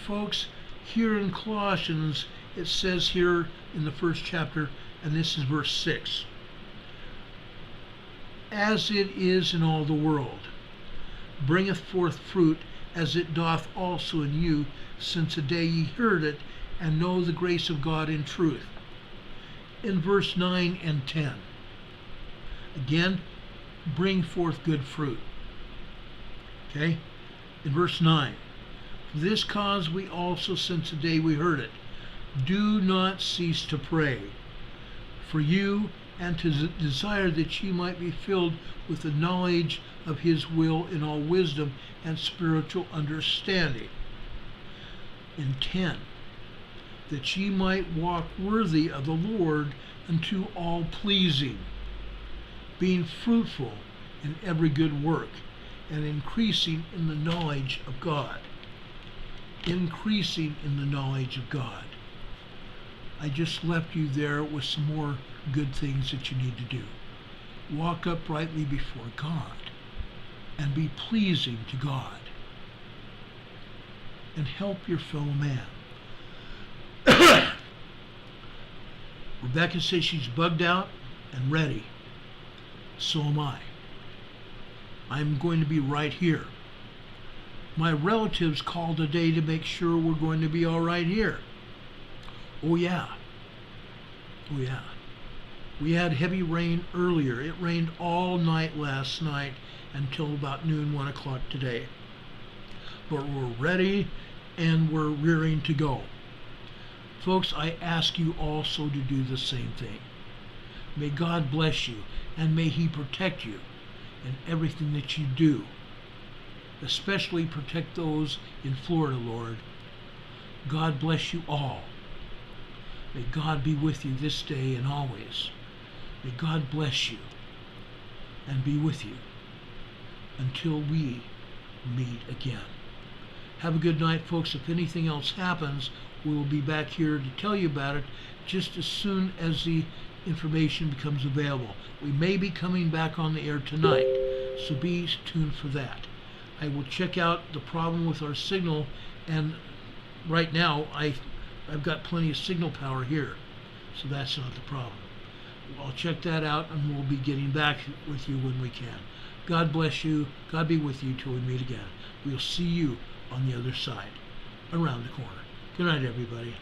folks, here in Colossians, it says here in the first chapter, and this is verse 6. As it is in all the world, bringeth forth fruit, as it doth also in you, since the day ye heard it, and know the grace of God in truth. In verse 9 and 10. Again, bring forth good fruit. Okay? In verse 9. For this cause we also, since the day we heard it, do not cease to pray for you, and to desire that ye might be filled with the knowledge of his will in all wisdom and spiritual understanding. In 10, that ye might walk worthy of the Lord unto all pleasing, being fruitful in every good work, and increasing in the knowledge of God. Increasing in the knowledge of God. I just left you there with some more good things that you need to do. Walk uprightly before God and be pleasing to God, and help your fellow man. Rebecca says she's bugged out and ready. So am I. I'm going to be right here. My relatives called today to make sure we're going to be all right here. Oh yeah. Oh yeah. We had heavy rain earlier. It rained all night last night until about noon, 1 o'clock today. But we're ready and we're rearing to go. Folks, I ask you also to do the same thing. May God bless you, and may He protect you in everything that you do. Especially protect those in Florida, Lord. God bless you all. May God be with you this day and always. May God bless you and be with you until we meet again. Have a good night, folks. If anything else happens, we will be back here to tell you about it just as soon as the information becomes available. We may be coming back on the air tonight, so be tuned for that. I will check out the problem with our signal, and right now I've got plenty of signal power here, so that's not the problem. I'll check that out, and we'll be getting back with you when we can. God bless you. God be with you till we meet again. We'll see you on the other side, around the corner. Good night, everybody.